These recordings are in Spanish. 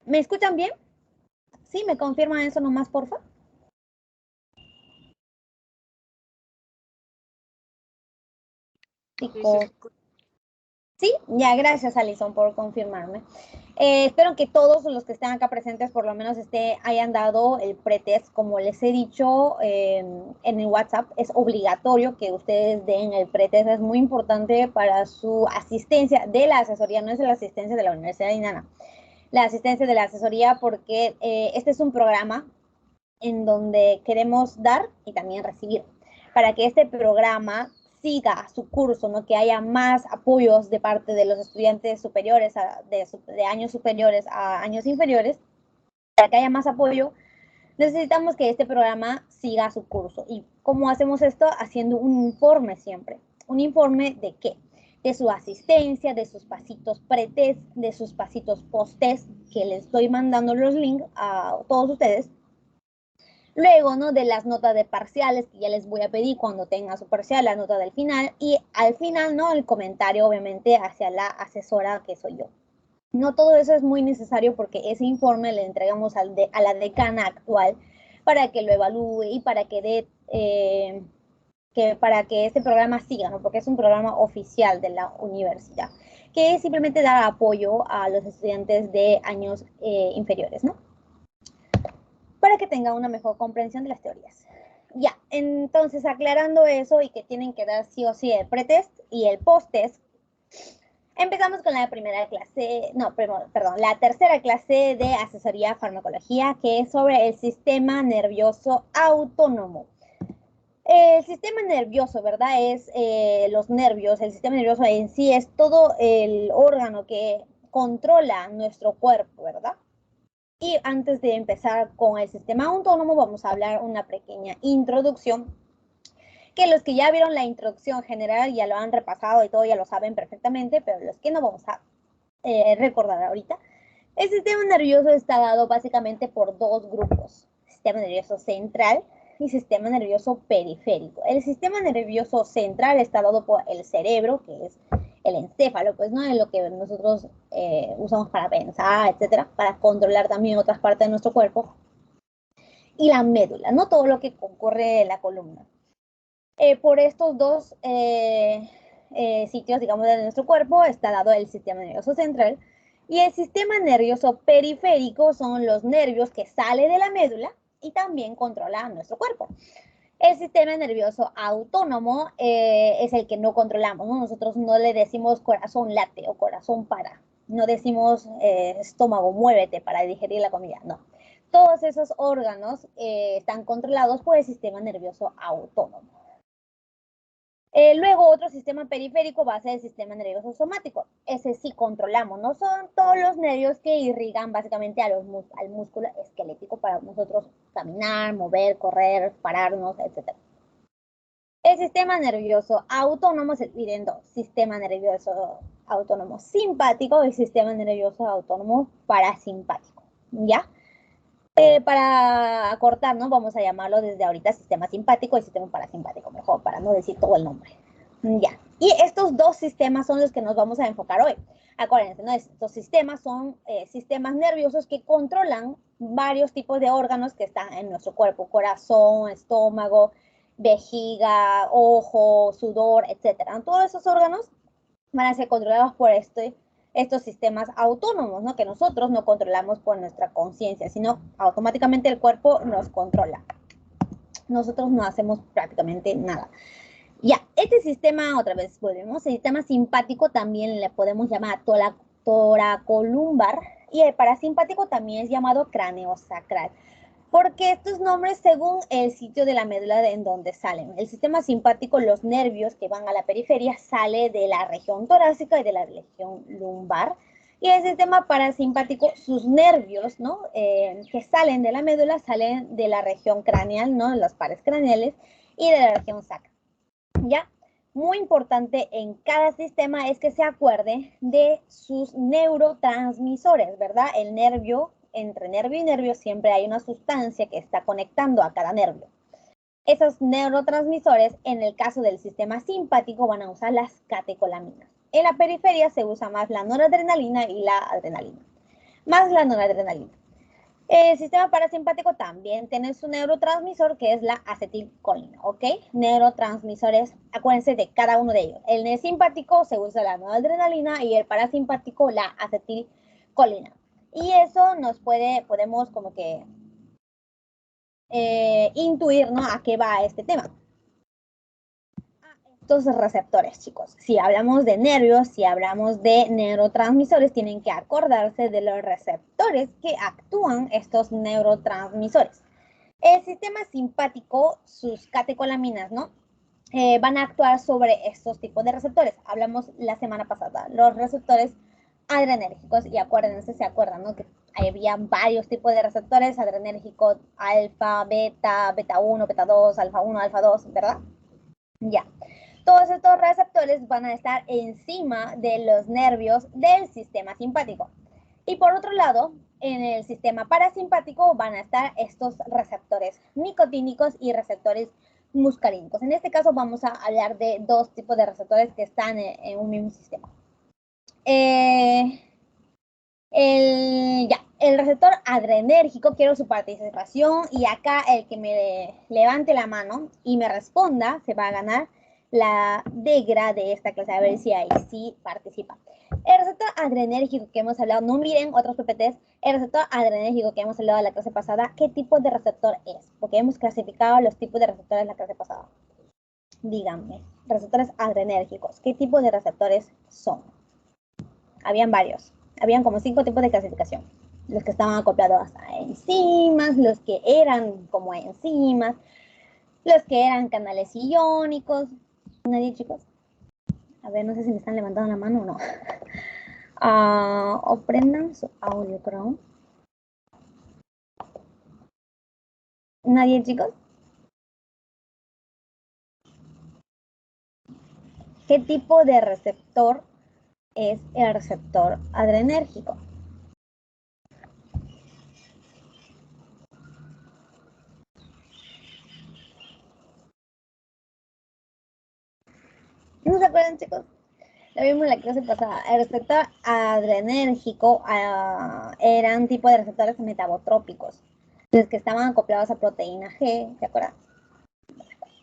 ¿Me escuchan bien? ¿Sí? ¿Me confirman eso nomás, porfa? Chicos. Sí, ya, gracias Alison por confirmarme. Espero que todos los que están acá presentes por lo menos hayan dado el pretest. Como les he dicho en el WhatsApp, es obligatorio que ustedes den el pretest. Es muy importante para su asistencia de la asesoría, no es la asistencia de la Universidad de Inana, la asistencia de la asesoría, porque este es un programa en donde queremos dar y también recibir, para que este programa siga su curso, ¿no? Que haya más apoyos de parte de los estudiantes superiores, de años superiores a años inferiores, para que haya más apoyo, necesitamos que este programa siga su curso. ¿Y cómo hacemos esto? Haciendo un informe siempre. ¿Un informe de qué? De su asistencia, de sus pasitos pre-test, de sus pasitos post-test, que les estoy mandando los links a todos ustedes. Luego, ¿no? De las notas de parciales, que ya les voy a pedir cuando tenga su parcial, la nota del final. Y al final, ¿no? El comentario, obviamente, hacia la asesora que soy yo. No todo eso es muy necesario porque ese informe le entregamos a la decana actual para que lo evalúe y para que para que este programa siga, ¿no? Porque es un programa oficial de la universidad, que es simplemente dar apoyo a los estudiantes de años inferiores, ¿no? Para que tengan una mejor comprensión de las teorías. Ya, entonces aclarando eso y que tienen que dar sí o sí el pretest y el posttest, empezamos con la primera clase, no, perdón, la tercera clase de asesoría farmacología, que es sobre el sistema nervioso autónomo. El sistema nervioso, ¿verdad? Es los nervios, el sistema nervioso en sí es todo el órgano que controla nuestro cuerpo, ¿verdad? Y antes de empezar con el sistema autónomo, vamos a hablar una pequeña introducción, que los que ya vieron la introducción general ya lo han repasado y todo, ya lo saben perfectamente, pero los que no vamos a recordar ahorita. El sistema nervioso está dado básicamente por dos grupos: sistema nervioso central y sistema nervioso periférico. El sistema nervioso central está dado por el cerebro, que es el encéfalo, pues, ¿no? Es lo que nosotros usamos para pensar, etcétera, para controlar también otras partes de nuestro cuerpo. Y la médula, ¿no? Todo lo que ocurre en la columna. Por estos dos sitios, digamos, de nuestro cuerpo está dado el sistema nervioso central. Y el sistema nervioso periférico son los nervios que salen de la médula y también controlan nuestro cuerpo. El sistema nervioso autónomo es el que no controlamos, ¿no? Nosotros no le decimos corazón late o corazón para. No decimos estómago muévete para digerir la comida, no. Todos esos órganos están controlados por el sistema nervioso autónomo. Luego otro sistema periférico va a ser el sistema nervioso somático. Ese sí controlamos, no son todos los nervios que irrigan básicamente al músculo esquelético para nosotros caminar, mover, correr, pararnos, etc. El sistema nervioso autónomo se divide en dos: sistema nervioso autónomo simpático y sistema nervioso autónomo parasimpático, ¿ya? Para acortar, ¿no? Vamos a llamarlo desde ahorita sistema simpático y sistema parasimpático, mejor, para no decir todo el nombre. Ya. Y estos dos sistemas son los que nos vamos a enfocar hoy. Acuérdense, ¿no? Estos sistemas son sistemas nerviosos que controlan varios tipos de órganos que están en nuestro cuerpo: corazón, estómago, vejiga, ojo, sudor, etcétera. Todos esos órganos van a ser controlados por estos sistemas autónomos, ¿no? Que nosotros no controlamos por nuestra conciencia, sino automáticamente el cuerpo nos controla. Nosotros no hacemos prácticamente nada. Ya, este sistema, otra vez volvemos, el sistema simpático también le podemos llamar toracolumbar, y el parasimpático también es llamado craneosacral, porque estos nombres según el sitio de la médula en donde salen. El sistema simpático, los nervios que van a la periferia, sale de la región torácica y de la región lumbar. Y el sistema parasimpático, sus nervios, ¿no? Que salen de la médula, salen de la región craneal, ¿no? Los pares craneales, y de la región sacra. ¿Ya? Muy importante en cada sistema es que se acuerde de sus neurotransmisores, ¿verdad? El nervio, entre nervio y nervio siempre hay una sustancia que está conectando a cada nervio. Esos neurotransmisores, en el caso del sistema simpático, van a usar las catecolaminas. En la periferia se usa más la noradrenalina y la adrenalina. más la noradrenalina. El sistema parasimpático también tiene su neurotransmisor, que es la acetilcolina, ¿ok? Neurotransmisores, acuérdense de cada uno de ellos. El simpático se usa la noradrenalina y el parasimpático la acetilcolina. Y eso nos podemos como que intuir, ¿no? A qué va este tema. Estos receptores, chicos. Si hablamos de nervios, si hablamos de neurotransmisores, tienen que acordarse de los receptores que actúan estos neurotransmisores. El sistema simpático, sus catecolaminas, ¿no? Van a actuar sobre estos tipos de receptores. Hablamos la semana pasada, los receptores adrenérgicos, y acuérdense, se acuerdan, ¿no? Que había varios tipos de receptores, adrenérgico, alfa, beta 1, beta 2, alfa 1, alfa 2, ¿verdad? Ya. Todos estos receptores van a estar encima de los nervios del sistema simpático. Y por otro lado, en el sistema parasimpático van a estar estos receptores nicotínicos y receptores muscarínicos. En este caso vamos a hablar de dos tipos de receptores que están en un mismo sistema. El receptor adrenérgico, quiero su participación, y acá el que me levante la mano y me responda se va a ganar la degra de esta clase, a ver si ahí sí participa. El receptor adrenérgico que hemos hablado, no miren otros PPTs, el receptor adrenérgico que hemos hablado en la clase pasada, ¿qué tipo de receptor es? Porque hemos clasificado los tipos de receptores en la clase pasada. Díganme, receptores adrenérgicos, ¿qué tipo de receptores son? Habían varios, habían como 5 tipos de clasificación. Los que estaban acoplados a enzimas, los que eran como enzimas, los que eran canales iónicos. ¿Nadie, chicos? A ver, no sé si me están levantando la mano o no. O prendan su audio, creo. ¿Nadie, chicos? ¿Qué tipo de receptor es el receptor adrenérgico? ¿No se acuerdan, chicos? Lo vimos en la clase pasada. El receptor adrenérgico eran tipo de receptores metabotrópicos, los que estaban acoplados a proteína G, ¿se acuerdan?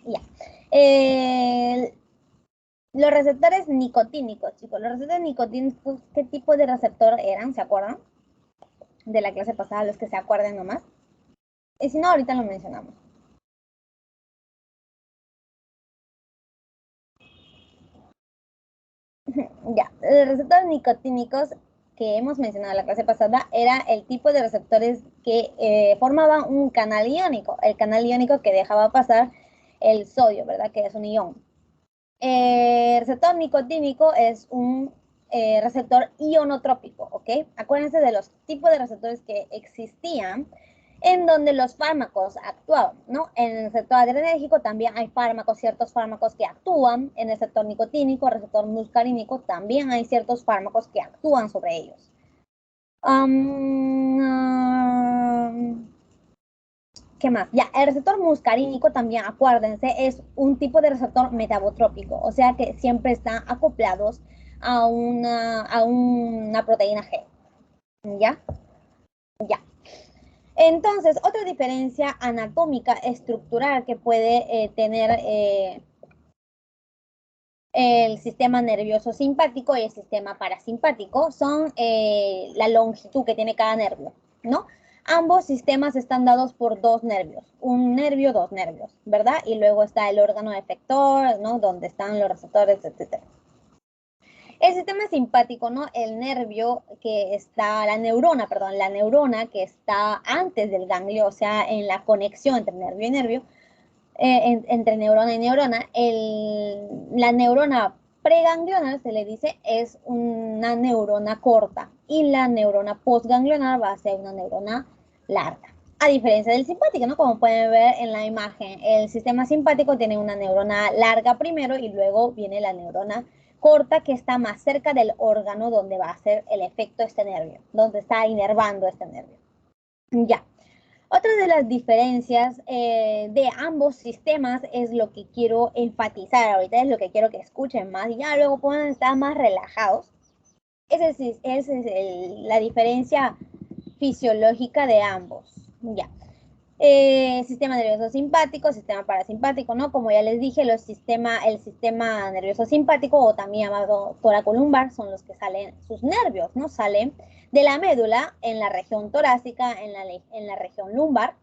Ya. Los receptores nicotínicos, chicos. Los receptores nicotínicos, ¿qué tipo de receptor eran? ¿Se acuerdan? De la clase pasada, los que se acuerden nomás. Y si no, ahorita lo mencionamos. Ya, los receptores nicotínicos que hemos mencionado en la clase pasada era el tipo de receptores que formaban un canal iónico, el canal iónico que dejaba pasar el sodio, ¿verdad? Que es un ión. El receptor nicotínico es un receptor ionotrópico, ¿ok? Acuérdense de los tipos de receptores que existían en donde los fármacos actuaban, ¿no? En el receptor adrenérgico también hay fármacos, ciertos fármacos que actúan. En el receptor nicotínico, el receptor muscarínico, también hay ciertos fármacos que actúan sobre ellos. ¿Qué más? Ya, el receptor muscarínico también, acuérdense, es un tipo de receptor metabotrópico, o sea que siempre están acoplados a una proteína G. ¿Ya? Ya. Entonces, otra diferencia anatómica estructural que puede tener el sistema nervioso simpático y el sistema parasimpático son la longitud que tiene cada nervio, ¿no? Ambos sistemas están dados por dos nervios, un nervio, dos nervios, ¿verdad? Y luego está el órgano efector, ¿no? Donde están los receptores, etc. El sistema simpático, ¿no? El nervio que está, la neurona que está antes del ganglio, o sea, en la conexión entre nervio y nervio, entre neurona y neurona, la neurona preganglionar, se le dice, es una neurona corta, y la neurona postganglionar va a ser una neurona larga. A diferencia del simpático, ¿no? Como pueden ver en la imagen, el sistema simpático tiene una neurona larga primero y luego viene la neurona corta que está más cerca del órgano donde va a hacer el efecto este nervio, donde está inervando este nervio. Ya. Otra de las diferencias de ambos sistemas es lo que quiero enfatizar ahorita, es lo que quiero que escuchen más y ya luego puedan estar más relajados. Esa es la diferencia fisiológica de ambos. Ya. Sistema nervioso simpático, sistema parasimpático, ¿no? Como ya les dije, el sistema nervioso simpático, o también llamado toracolumbar, son los que salen, sus nervios, ¿no? Salen de la médula en la región torácica, en la región lumbar,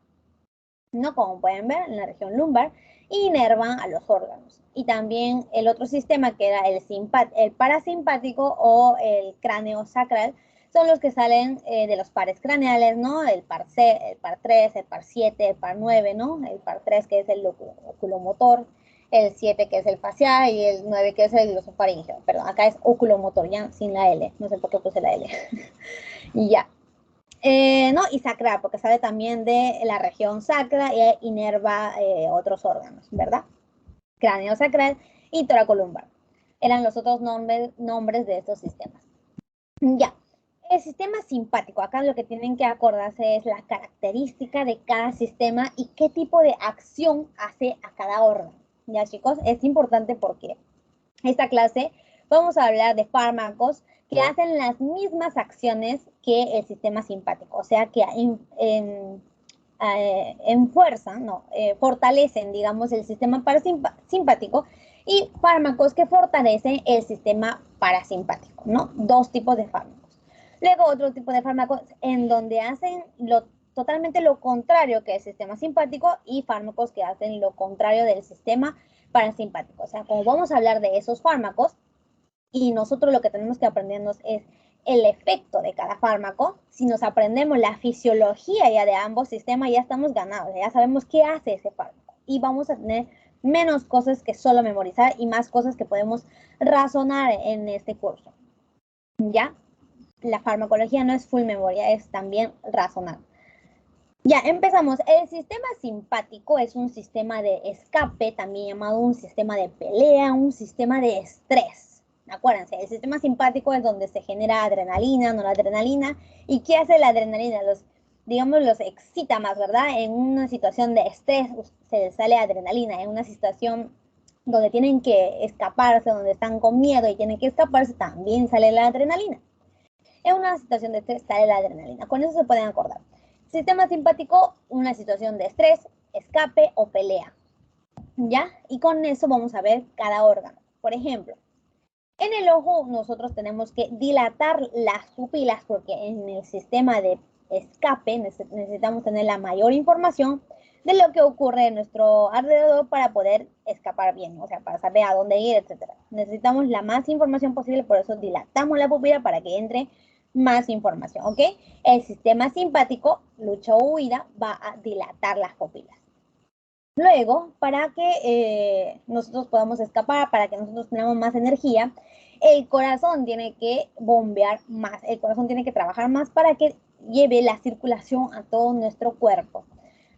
¿no? Como pueden ver, en la región lumbar, y inervan a los órganos. Y también el otro sistema, que era el parasimpático o el cráneo sacral, son los que salen de los pares craneales, ¿no? El par 3, el par 7, el par 9, ¿no? El par 3, que es el oculomotor, el 7, que es el facial, y el 9, que es el glosofaríngeo. Perdón, acá es oculomotor, ya sin la L. No sé por qué puse la L. Y ya. ¿No? Y sacral, porque sale también de la región sacra e inerva otros órganos, ¿verdad? Cráneo sacral y toracolumbar. Eran los otros nombres de estos sistemas. Ya. El sistema simpático, acá lo que tienen que acordarse es la característica de cada sistema y qué tipo de acción hace a cada órgano. Ya, chicos, es importante porque esta clase vamos a hablar de fármacos que hacen las mismas acciones que el sistema simpático, o sea, que enfuerzan, no, fortalecen, digamos, el sistema parasimpático, y fármacos que fortalecen el sistema parasimpático, ¿no? Dos tipos de fármacos. Luego otro tipo de fármacos en donde hacen totalmente lo contrario que el sistema simpático, y fármacos que hacen lo contrario del sistema parasimpático. O sea, como vamos a hablar de esos fármacos, y nosotros lo que tenemos que aprendernos es el efecto de cada fármaco. Si nos aprendemos la fisiología ya de ambos sistemas, ya estamos ganados, ya sabemos qué hace ese fármaco, y vamos a tener menos cosas que solo memorizar y más cosas que podemos razonar en este curso. ¿Ya? La farmacología no es full memoria, es también razonar. Ya, empezamos. El sistema simpático es un sistema de escape, también llamado un sistema de pelea, un sistema de estrés. Acuérdense, el sistema simpático es donde se genera adrenalina, noradrenalina. ¿Y qué hace la adrenalina? Los excita más, ¿verdad? En una situación de estrés se sale adrenalina. En una situación donde tienen que escaparse, donde están con miedo y tienen que escaparse, también sale la adrenalina. En una situación de estrés sale la adrenalina. Con eso se pueden acordar. Sistema simpático, una situación de estrés, escape o pelea. ¿Ya? Y con eso vamos a ver cada órgano. Por ejemplo, en el ojo nosotros tenemos que dilatar las pupilas, porque en el sistema de escape necesitamos tener la mayor información de lo que ocurre en nuestro alrededor para poder escapar bien, o sea, para saber a dónde ir, etc. Necesitamos la más información posible, por eso dilatamos la pupila para que entre más información, ¿ok? El sistema simpático, lucha o huida, va a dilatar las pupilas. Luego, para que nosotros podamos escapar, para que nosotros tengamos más energía, el corazón tiene que bombear más, el corazón tiene que trabajar más para que lleve la circulación a todo nuestro cuerpo.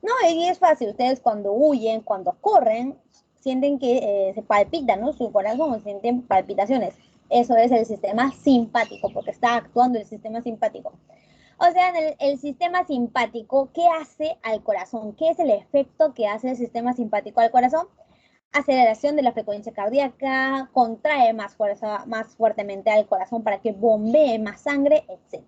No, y es fácil, ustedes cuando huyen, cuando corren, sienten que se palpita, ¿no? Su corazón, sienten palpitaciones. Eso es el sistema simpático, porque está actuando el sistema simpático. O sea, en el sistema simpático, ¿qué hace al corazón? ¿Qué es el efecto que hace el sistema simpático al corazón? Aceleración de la frecuencia cardíaca, contrae más fuertemente al corazón para que bombee más sangre, etc.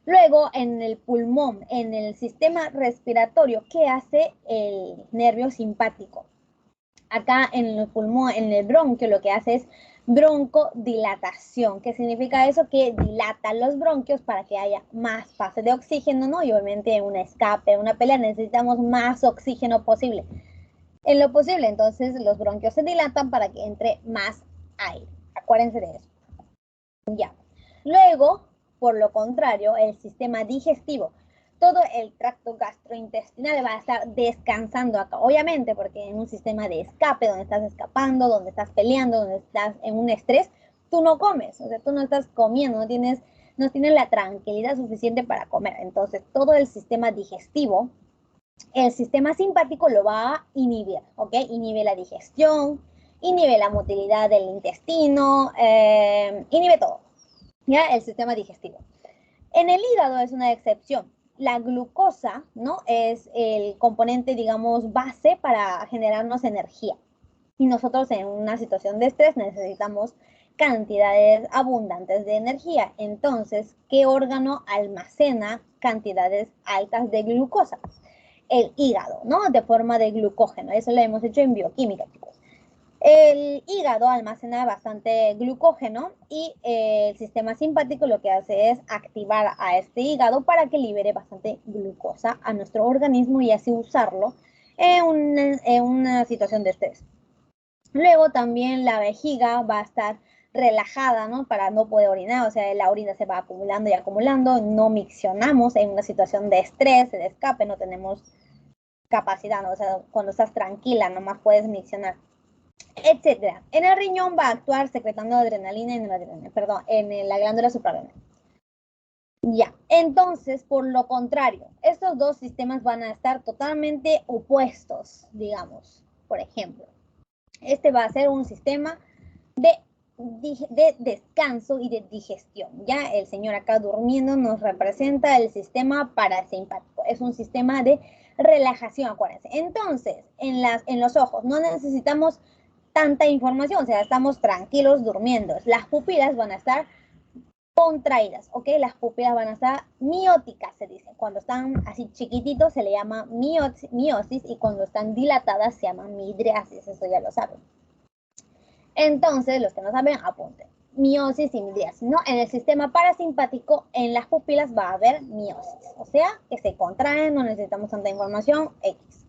Luego, en el pulmón, en el sistema respiratorio, ¿qué hace el nervio simpático? Acá en el pulmón, en el bronquio, lo que hace es broncodilatación. ¿Qué significa eso? Que dilata los bronquios para que haya más fase de oxígeno, ¿no? Y obviamente en un escape, en una pelea, necesitamos más oxígeno posible. En lo posible, entonces los bronquios se dilatan para que entre más aire. Acuérdense de eso. Ya. Luego, por lo contrario, el sistema digestivo, todo el tracto gastrointestinal va a estar descansando acá, obviamente, porque en un sistema de escape, donde estás escapando, donde estás peleando, donde estás en un estrés, tú no comes, o sea, tú no estás comiendo, no tienes la tranquilidad suficiente para comer. Entonces, todo el sistema digestivo, el sistema simpático lo va a inhibir, ¿ok? Inhibe la digestión, inhibe la motilidad del intestino, inhibe todo, ¿ya? El sistema digestivo. En el hígado es una excepción. La glucosa, ¿no? Es el componente, digamos, base para generarnos energía. Y nosotros en una situación de estrés necesitamos cantidades abundantes de energía. Entonces, ¿qué órgano almacena cantidades altas de glucosa? El hígado, ¿no? De forma de glucógeno. Eso lo hemos hecho en bioquímica, chicos. El hígado almacena bastante glucógeno y el sistema simpático lo que hace es activar a este hígado para que libere bastante glucosa a nuestro organismo y así usarlo en una situación de estrés. Luego también la vejiga va a estar relajada, ¿no? Para no poder orinar, o sea, la orina se va acumulando y acumulando, no miccionamos en una situación de estrés, de escape, no tenemos capacidad, ¿no? O sea, cuando estás tranquila, nomás puedes miccionar, etcétera. En el riñón va a actuar secretando adrenalina y noradrenalina, perdón, en la glándula suprarrenal. Ya, entonces, por lo contrario, estos dos sistemas van a estar totalmente opuestos, digamos. Por ejemplo, este va a ser un sistema de descanso y de digestión. Ya el señor acá durmiendo nos representa el sistema parasimpático. Es un sistema de relajación, acuérdense. Entonces, en los ojos no necesitamos tanta información, o sea, estamos tranquilos durmiendo. Las pupilas van a estar contraídas, ¿ok? Las pupilas van a estar mióticas, se dice. Cuando están así chiquititos se le llama miosis y cuando están dilatadas se llama midriasis, eso ya lo saben. Entonces, los que no saben, apunten. Miosis y midriasis, ¿no? En el sistema parasimpático, en las pupilas va a haber miosis, o sea, que se contraen, no necesitamos tanta información, X.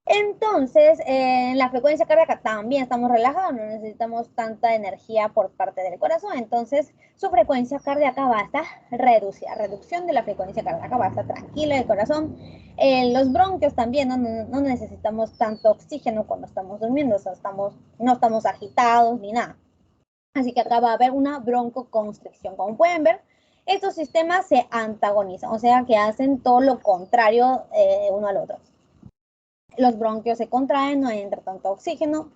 Entonces, en la frecuencia cardíaca también estamos relajados, no necesitamos tanta energía por parte del corazón, entonces su frecuencia cardíaca va a estar reducida, reducción de la frecuencia cardíaca, va a estar tranquilo el corazón. Los bronquios también, no necesitamos tanto oxígeno cuando estamos durmiendo, o sea, no estamos agitados ni nada. Así que acá va a haber una broncoconstricción. Como pueden ver, estos sistemas se antagonizan, o sea que hacen todo lo contrario uno al otro. Los bronquios se contraen, no entra tanto oxígeno,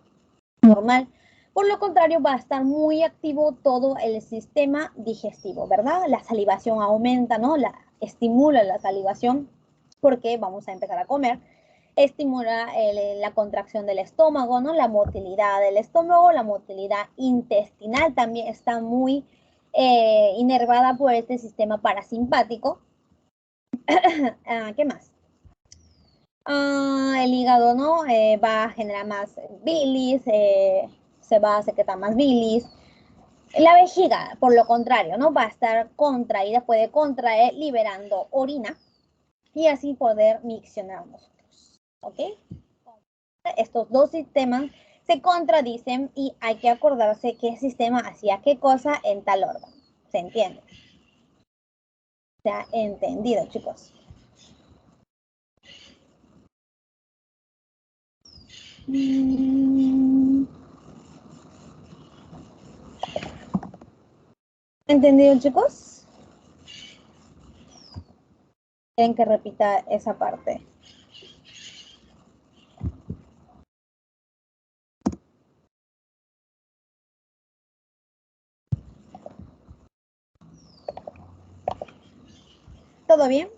normal. Por lo contrario, va a estar muy activo todo el sistema digestivo, ¿verdad? La salivación aumenta, ¿no? Estimula la salivación porque vamos a empezar a comer. Estimula la contracción del estómago, ¿no? La motilidad del estómago, la motilidad intestinal también está muy inervada por este sistema parasimpático. ¿Qué más? El hígado, ¿no? Va a generar más bilis, se va a secretar más bilis. La vejiga, por lo contrario, ¿no? Va a estar contraída, puede contraer liberando orina y así poder miccionar nosotros, ¿ok? Estos dos sistemas se contradicen y hay que acordarse qué sistema hacía qué cosa en tal órgano. ¿Se entiende? ¿Se ha entendido, chicos? ¿Entendido, chicos? Quieren que repita esa parte. ¿Todo bien?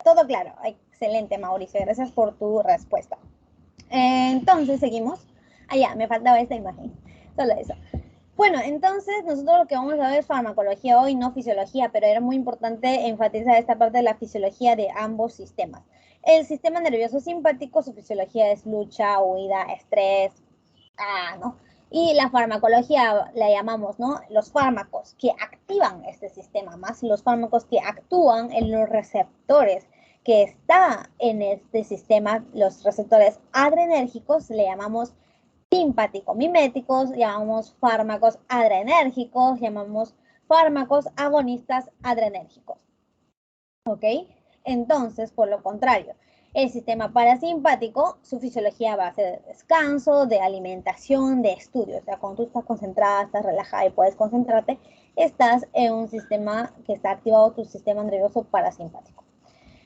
Todo claro. Excelente, Mauricio. Gracias por tu respuesta. Entonces, seguimos. Ya, me faltaba esta imagen. Solo eso. Bueno, entonces nosotros lo que vamos a ver es farmacología hoy, no fisiología, pero era muy importante enfatizar esta parte de la fisiología de ambos sistemas. El sistema nervioso simpático, su fisiología es lucha, huida, estrés, ¿no? Y la farmacología la llamamos, ¿no? Los fármacos que activan este sistema, más los fármacos que actúan en los receptores que está en este sistema, los receptores adrenérgicos, le llamamos simpático-miméticos, llamamos fármacos adrenérgicos, llamamos fármacos agonistas adrenérgicos. ¿Ok? Entonces, por lo contrario, el sistema parasimpático, su fisiología va a ser de descanso, de alimentación, de estudio. O sea, cuando tú estás concentrada, estás relajada y puedes concentrarte, estás en un sistema que está activado tu sistema nervioso parasimpático.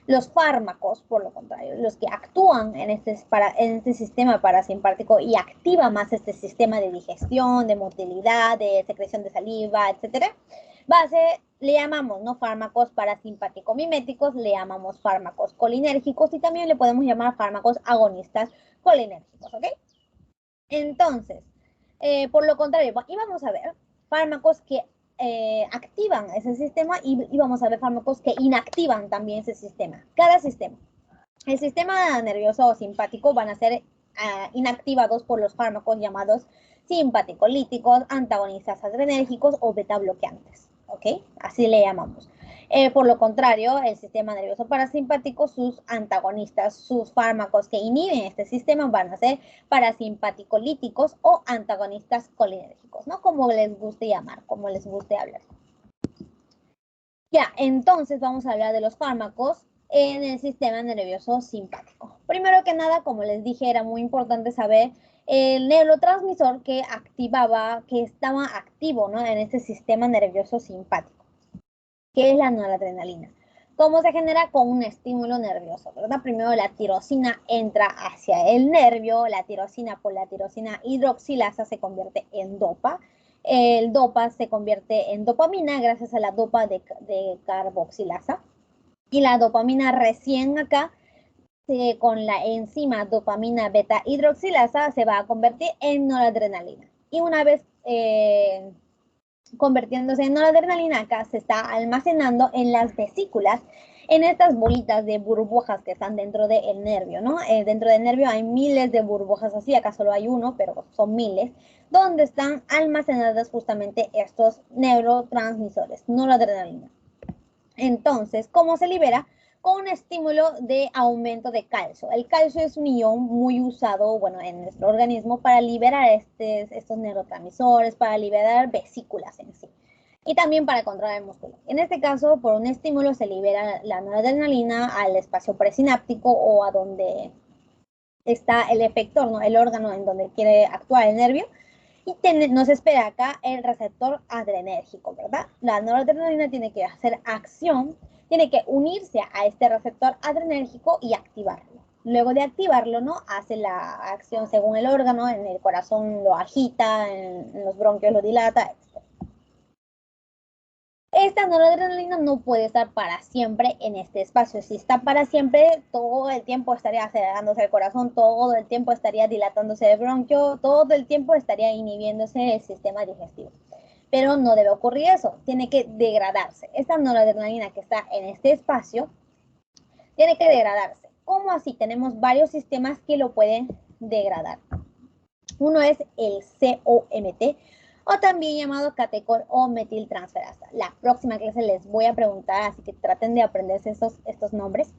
Los fármacos, por lo contrario, los que actúan en este sistema parasimpático y activa más este sistema de digestión, de motilidad, de secreción de saliva, etcétera, le llamamos no fármacos parasimpático-miméticos, le llamamos fármacos colinérgicos y también le podemos llamar fármacos agonistas colinérgicos, ¿ok? Entonces, Por lo contrario, y vamos a ver fármacos que activan ese sistema y vamos a ver fármacos que inactivan también ese sistema. Cada sistema. El sistema nervioso simpático van a ser inactivados por los fármacos llamados simpaticolíticos, antagonistas adrenérgicos o beta bloqueantes. ¿Ok? Así le llamamos. Por lo contrario, el sistema nervioso parasimpático, sus antagonistas, sus fármacos que inhiben este sistema van a ser parasimpaticolíticos o antagonistas colinérgicos, ¿no? Como les guste llamar, como les guste hablar. Ya, entonces vamos a hablar de los fármacos en el sistema nervioso simpático. Primero que nada, como les dije, era muy importante saber el neurotransmisor que activaba, que estaba activo, ¿no? En este sistema nervioso simpático, que es la noradrenalina. ¿Cómo se genera? Con un estímulo nervioso, ¿verdad? Primero la tirosina entra hacia el nervio, la tirosina por la tirosina hidroxilasa se convierte en dopa, el dopa se convierte en dopamina gracias a la dopa de carboxilasa y la dopamina recién acá con la enzima dopamina beta hidroxilasa se va a convertir en noradrenalina y una vez convirtiéndose en noradrenalina, acá se está almacenando en las vesículas, en estas bolitas de burbujas que están dentro del nervio, ¿no? Dentro del nervio hay miles de burbujas así, acá solo hay uno, pero son miles, donde están almacenadas justamente estos neurotransmisores, noradrenalina. Entonces, ¿cómo se libera? Con un estímulo de aumento de calcio. El calcio es un ion muy usado, bueno, en nuestro organismo para liberar estos neurotransmisores, para liberar vesículas en sí. Y también para controlar el músculo. En este caso, por un estímulo se libera la noradrenalina al espacio presináptico o a donde está el efector, ¿no? El órgano en donde quiere actuar el nervio. Y nos espera acá el receptor adrenérgico, ¿verdad? La noradrenalina tiene que hacer acción, tiene que unirse a este receptor adrenérgico y activarlo. Luego de activarlo, ¿no? Hace la acción según el órgano, en el corazón lo agita, en los bronquios lo dilata, etc. Esta noradrenalina no puede estar para siempre en este espacio. Si está para siempre, todo el tiempo estaría acelerándose el corazón, todo el tiempo estaría dilatándose el bronquio, todo el tiempo estaría inhibiéndose el sistema digestivo. Pero no debe ocurrir eso, tiene que degradarse. Esta noradrenalina que está en este espacio tiene que degradarse. ¿Cómo así? Tenemos varios sistemas que lo pueden degradar. Uno es el COMT, o también llamado catecol o metiltransferasa. La próxima clase les voy a preguntar, así que traten de aprenderse estos nombres.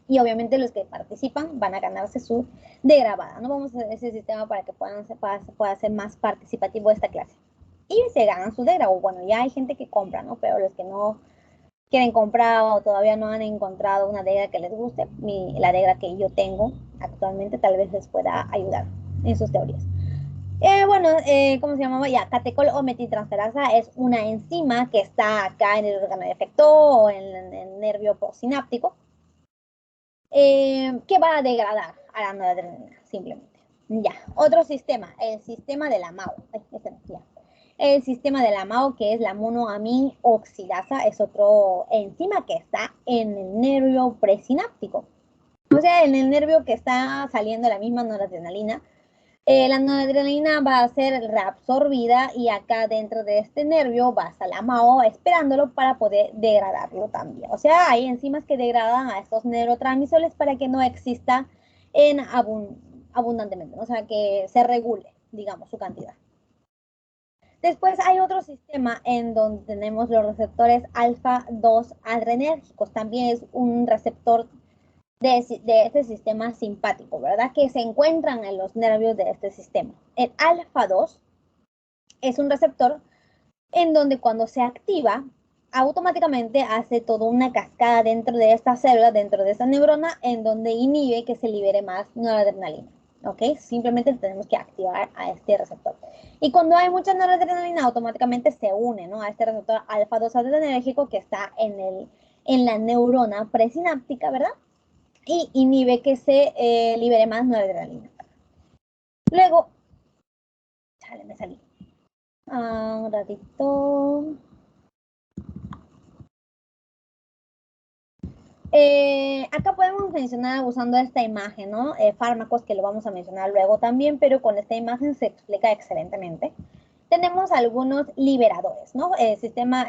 Y obviamente los que participan van a ganarse su degrabada. No vamos a hacer ese sistema para que pueda ser más participativo esta clase. Y se ganan su degra. O bueno, ya hay gente que compra, ¿no? Pero los que no quieren comprar o todavía no han encontrado una degra que les guste, la degra que yo tengo actualmente tal vez les pueda ayudar en sus teorías. ¿Cómo se llamaba? Ya, catecol o metiltransferasa es una enzima que está acá en el órgano de efector o en el nervio postsináptico que va a degradar a la noradrenalina, simplemente. Ya, otro sistema, el sistema de la MAO. El sistema de la MAO, que es la monoamin oxidasa, es otro enzima que está en el nervio presináptico. O sea, en el nervio que está saliendo la misma noradrenalina, la noradrenalina va a ser reabsorbida y acá dentro de este nervio va a estar la MAO esperándolo para poder degradarlo también. O sea, hay enzimas que degradan a estos neurotransmisores para que no exista en abundantemente, o sea, que se regule, digamos, su cantidad. Después hay otro sistema en donde tenemos los receptores alfa-2 adrenérgicos. También es un receptor de este sistema simpático, ¿verdad? Que se encuentran en los nervios de este sistema. El alfa-2 es un receptor en donde cuando se activa, automáticamente hace toda una cascada dentro de esta célula, dentro de esta neurona, en donde inhibe que se libere más noradrenalina. ¿Ok? Simplemente tenemos que activar a este receptor. Y cuando hay mucha noradrenalina, automáticamente se une, ¿no? A este receptor alfa-2 adrenérgico que está en la neurona presináptica, ¿verdad? Y inhibe que se libere más noradrenalina. Luego, chale, me salí. Un ratito. Acá podemos mencionar usando esta imagen, ¿no? Fármacos que lo vamos a mencionar luego también, pero con esta imagen se explica excelentemente. Tenemos algunos liberadores, ¿no? En el sistema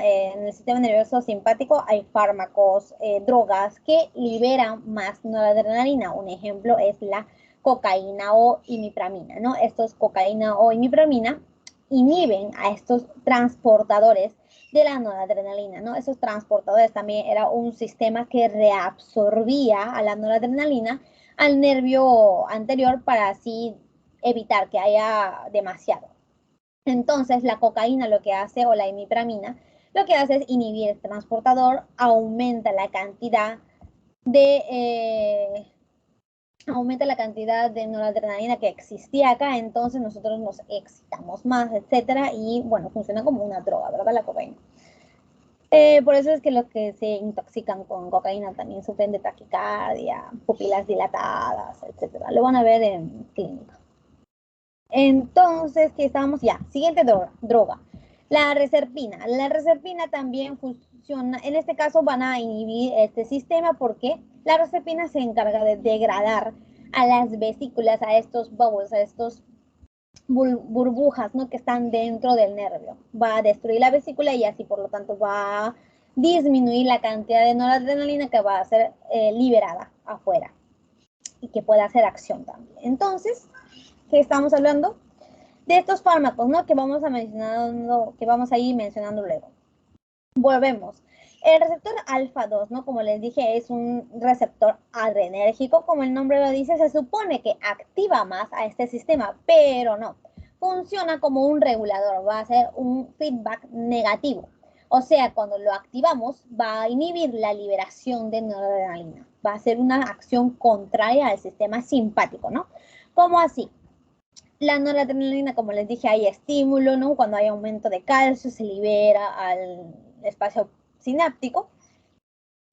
nervioso simpático hay fármacos, drogas que liberan más noradrenalina. Un ejemplo es la cocaína o imipramina, ¿no? Estos cocaína o imipramina inhiben a estos transportadores de la noradrenalina, ¿no? Esos transportadores también era un sistema que reabsorbía a la noradrenalina al nervio anterior para así evitar que haya demasiado. Entonces, la cocaína lo que hace, o la imipramina, lo que hace es inhibir el transportador, aumenta la cantidad de noradrenalina que existía acá, entonces nosotros nos excitamos más, etcétera, y bueno, funciona como una droga, ¿verdad? La cocaína. Por eso es que los que se intoxican con cocaína también sufren de taquicardia, pupilas dilatadas, etcétera. Lo van a ver en clínica. Entonces, ¿qué estamos? Ya, siguiente droga. La reserpina. La reserpina también funciona, en este caso van a inhibir este sistema porque la reserpina se encarga de degradar a las vesículas, a estos bubbles, a estos burbujas, ¿no? Que están dentro del nervio. Va a destruir la vesícula y así, por lo tanto, va a disminuir la cantidad de noradrenalina que va a ser liberada afuera y que pueda hacer acción también. Entonces, ¿qué estamos hablando? De estos fármacos, ¿no? Que vamos a ir mencionando luego. Volvemos. El receptor alfa 2, ¿no? Como les dije, es un receptor adrenérgico, como el nombre lo dice, se supone que activa más a este sistema, pero no. Funciona como un regulador, va a ser un feedback negativo. O sea, cuando lo activamos, va a inhibir la liberación de noradrenalina. Va a ser una acción contraria al sistema simpático, ¿no? ¿Cómo así? La noradrenalina, como les dije, hay estímulo, ¿no? Cuando hay aumento de calcio, se libera al espacio sináptico,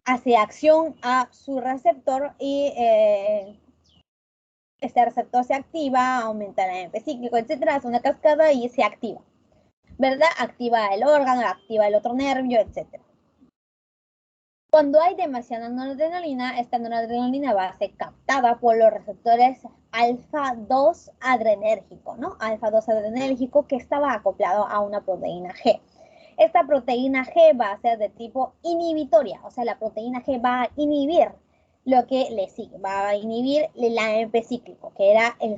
hace acción a su receptor y este receptor se activa, aumenta el AMP cíclico, etcétera, hace una cascada y se activa, ¿verdad? Activa el órgano, activa el otro nervio, etcétera. Cuando hay demasiada noradrenalina, esta noradrenalina va a ser captada por los receptores alfa 2 adrenérgico, ¿no? Alfa 2 adrenérgico que estaba acoplado a una proteína G. Esta proteína G va a ser de tipo inhibitoria, o sea, la proteína G va a inhibir lo que le sigue, va a inhibir el AMP cíclico, que era el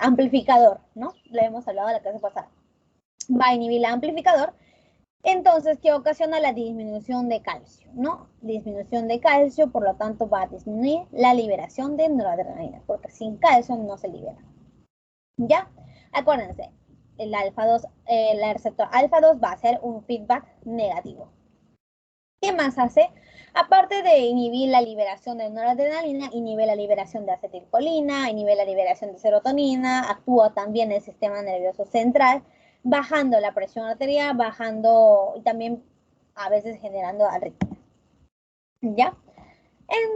amplificador, ¿no? Lo hemos hablado en la clase pasada. Va a inhibir el amplificador. Entonces, ¿qué ocasiona la disminución de calcio? ¿No? Disminución de calcio, por lo tanto, va a disminuir la liberación de noradrenalina, porque sin calcio no se libera. ¿Ya? Acuérdense, el receptor alfa 2 va a hacer un feedback negativo. ¿Qué más hace? Aparte de inhibir la liberación de noradrenalina, inhibe la liberación de acetilcolina, inhibe la liberación de serotonina, actúa también en el sistema nervioso central, bajando la presión arterial, y también a veces generando arritmia. ¿Ya?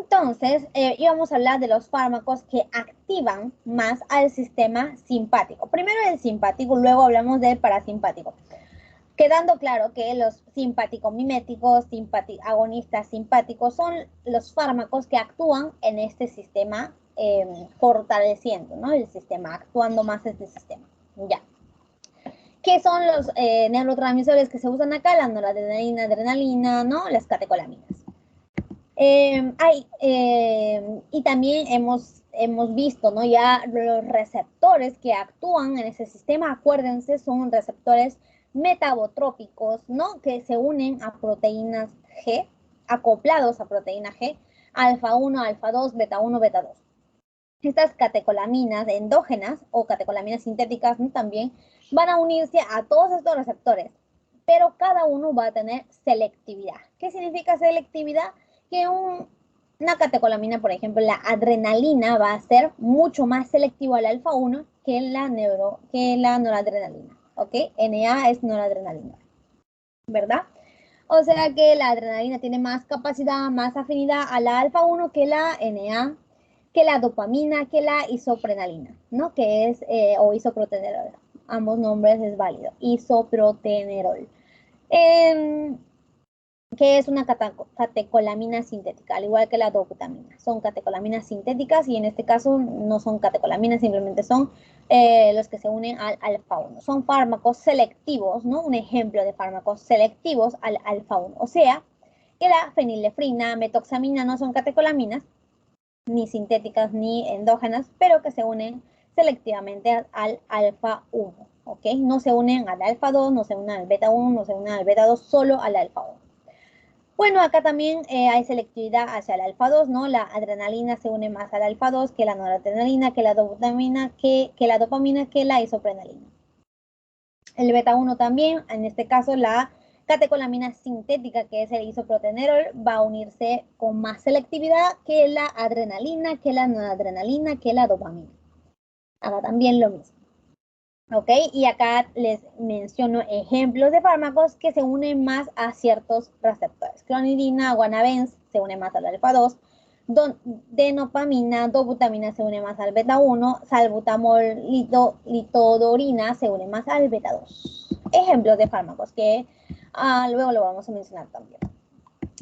Entonces, íbamos a hablar de los fármacos que activan más al sistema simpático. Primero el simpático, luego hablamos del parasimpático. Quedando claro que los simpático-miméticos, agonistas simpáticos son los fármacos que actúan en este sistema, fortaleciendo, ¿no? El sistema, actuando más este sistema. Ya. ¿Qué son los neurotransmisores que se usan acá? La noradrenalina, adrenalina, ¿no? Las catecolaminas. Y también hemos visto, ¿no? Ya los receptores que actúan en ese sistema, acuérdense, son receptores metabotrópicos, ¿no? Que se unen a proteínas G, acoplados a proteína G, alfa 1, alfa 2, beta 1, beta 2. Estas catecolaminas endógenas o catecolaminas sintéticas, ¿no? También van a unirse a todos estos receptores, pero cada uno va a tener selectividad. ¿Qué significa selectividad? Que una catecolamina, por ejemplo, la adrenalina va a ser mucho más selectivo al alfa 1 que la noradrenalina, ¿ok? NA es noradrenalina, ¿verdad? O sea que la adrenalina tiene más capacidad, más afinidad a la alfa 1 que la NA, que la dopamina, que la isoprenalina, ¿no? Que es, o isoprotenerol. Ambos nombres es válido. Isoprotenerol. ¿Qué es una catecolamina sintética? Al igual que la dobutamina. Son catecolaminas sintéticas y en este caso no son catecolaminas, simplemente son los que se unen al alfa-1. Son fármacos selectivos, ¿no? Un ejemplo de fármacos selectivos al alfa-1. O sea, que la fenilefrina, metoxamina no son catecolaminas, ni sintéticas ni endógenas, pero que se unen selectivamente al alfa-1. ¿Ok? No se unen al alfa-2, no se unen al beta-1, no se unen al beta-2, solo al alfa-1. Bueno, acá también hay selectividad hacia el alfa-2, ¿no? La adrenalina se une más al alfa-2 que la noradrenalina, que la dopamina, que la dopamina, que la isoprenalina. El beta-1 también, en este caso la catecolamina sintética, que es el isoprotenerol, va a unirse con más selectividad que la adrenalina, que la noradrenalina, que la dopamina. Acá también lo mismo. ¿Ok? Y acá les menciono ejemplos de fármacos que se unen más a ciertos receptores. Clonidina, guanabens se une más al alfa-2, denopamina, dobutamina se une más al beta-1, salbutamol, litodorina se une más al beta-2. Ejemplos de fármacos que luego lo vamos a mencionar también.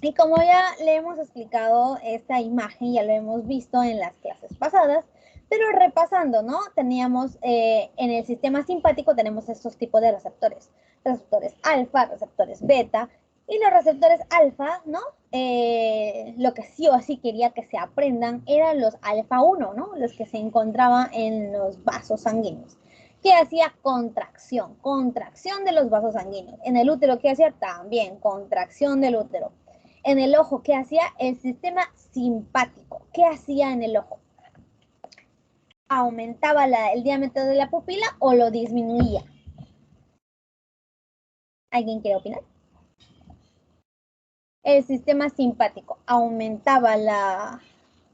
Y como ya le hemos explicado esta imagen, ya lo hemos visto en las clases pasadas, pero repasando, ¿no? Teníamos en el sistema simpático tenemos estos tipos de receptores. Receptores alfa, receptores beta. Y los receptores alfa, ¿no? Lo que sí o sí quería que se aprendan eran los alfa-1, ¿no? Los que se encontraban en los vasos sanguíneos. ¿Qué hacía? Contracción de los vasos sanguíneos. En el útero, ¿qué hacía? También contracción del útero. En el ojo, ¿qué hacía? El sistema simpático. ¿Qué hacía en el ojo? ¿Aumentaba el diámetro de la pupila o lo disminuía? ¿Alguien quiere opinar? El sistema simpático, ¿aumentaba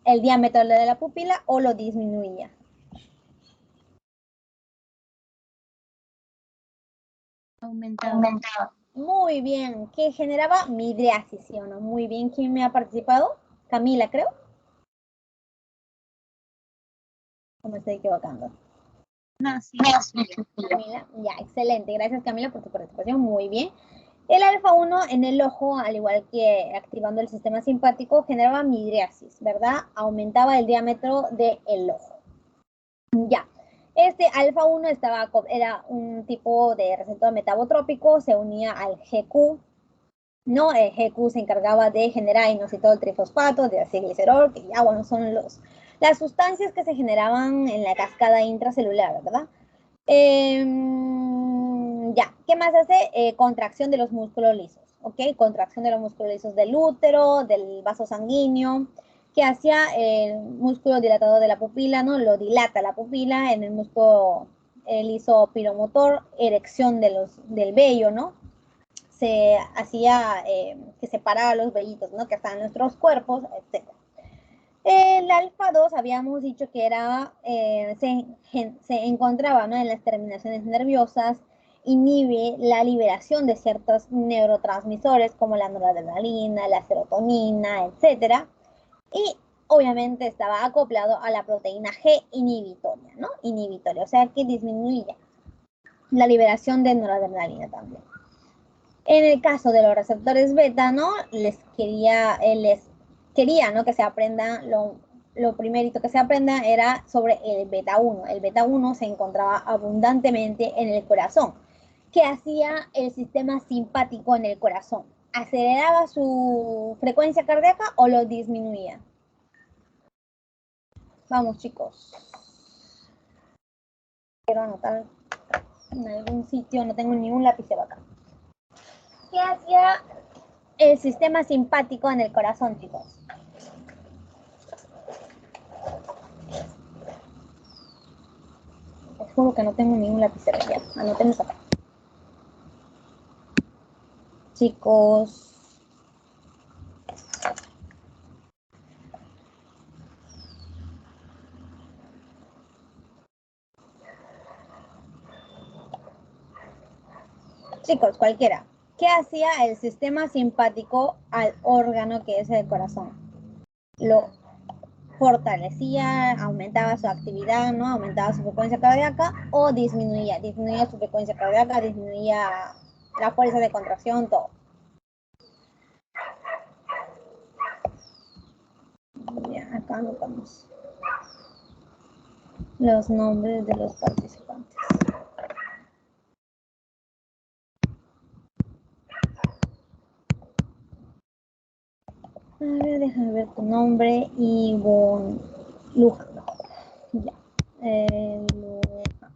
el diámetro de la pupila o lo disminuía? Aumentaba. Muy bien. ¿Qué generaba? Midriasis, ¿sí o no? Muy bien. ¿Quién me ha participado? Camila, creo. ¿O me estoy equivocando? No, sí. Camila, ya, excelente. Gracias, Camila, por tu participación. Muy bien. El alfa-1 en el ojo, al igual que activando el sistema simpático, generaba midriasis, ¿verdad? Aumentaba el diámetro del ojo. Ya. Este alfa-1 era un tipo de receptor metabotrópico, se unía al GQ, ¿no? El GQ se encargaba de generar inositol trifosfato, de acilglicerol, que ya, bueno, son las sustancias que se generaban en la cascada intracelular, ¿verdad? Ya, ¿qué más hace? Contracción de los músculos lisos, ¿ok? Contracción de los músculos lisos del útero, del vaso sanguíneo, que hacía el músculo dilatador de la pupila, ¿no? Lo dilata la pupila en el músculo liso pilomotor, erección del vello, ¿no? Se hacía que separaba los vellitos, ¿no? Que están en nuestros cuerpos, etc. El alfa-2 habíamos dicho que era, se encontraba, ¿no? En las terminaciones nerviosas, inhibe la liberación de ciertos neurotransmisores como la noradrenalina, la serotonina, etc. Y obviamente estaba acoplado a la proteína G inhibitoria, ¿no? Inhibitoria, o sea que disminuía la liberación de noradrenalina también. En el caso de los receptores beta, ¿no? Les quería, ¿no? Que se aprendan, lo primerito que se aprenda era sobre el beta-1. El beta-1 se encontraba abundantemente en el corazón. ¿Qué hacía el sistema simpático en el corazón? ¿Aceleraba su frecuencia cardíaca o lo disminuía? Vamos, chicos. Quiero anotar en algún sitio, no tengo ningún lapicero acá. ¿Qué hacía el sistema simpático en el corazón, chicos? Les juro que no tengo ningún lapicero ya. Anotemos acá. Chicos. Chicos, cualquiera. ¿Qué hacía el sistema simpático al órgano que es el corazón? Lo fortalecía, aumentaba su actividad, ¿no? Aumentaba su frecuencia cardíaca o disminuía su frecuencia cardíaca, disminuía la fuerza de contracción, todo. Ya, acá anotamos los nombres de los participantes. A ver, déjame ver tu nombre. Ivonne Luján. Ya. Luján.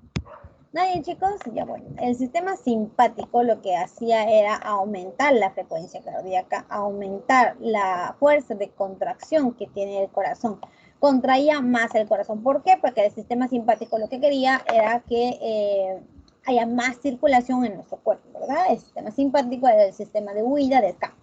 Nadie, chicos. Ya, bueno. El sistema simpático lo que hacía era aumentar la frecuencia cardíaca, aumentar la fuerza de contracción que tiene el corazón. Contraía más el corazón. ¿Por qué? Porque el sistema simpático lo que quería era que haya más circulación en nuestro cuerpo, ¿verdad? El sistema simpático era el sistema de huida, de escape.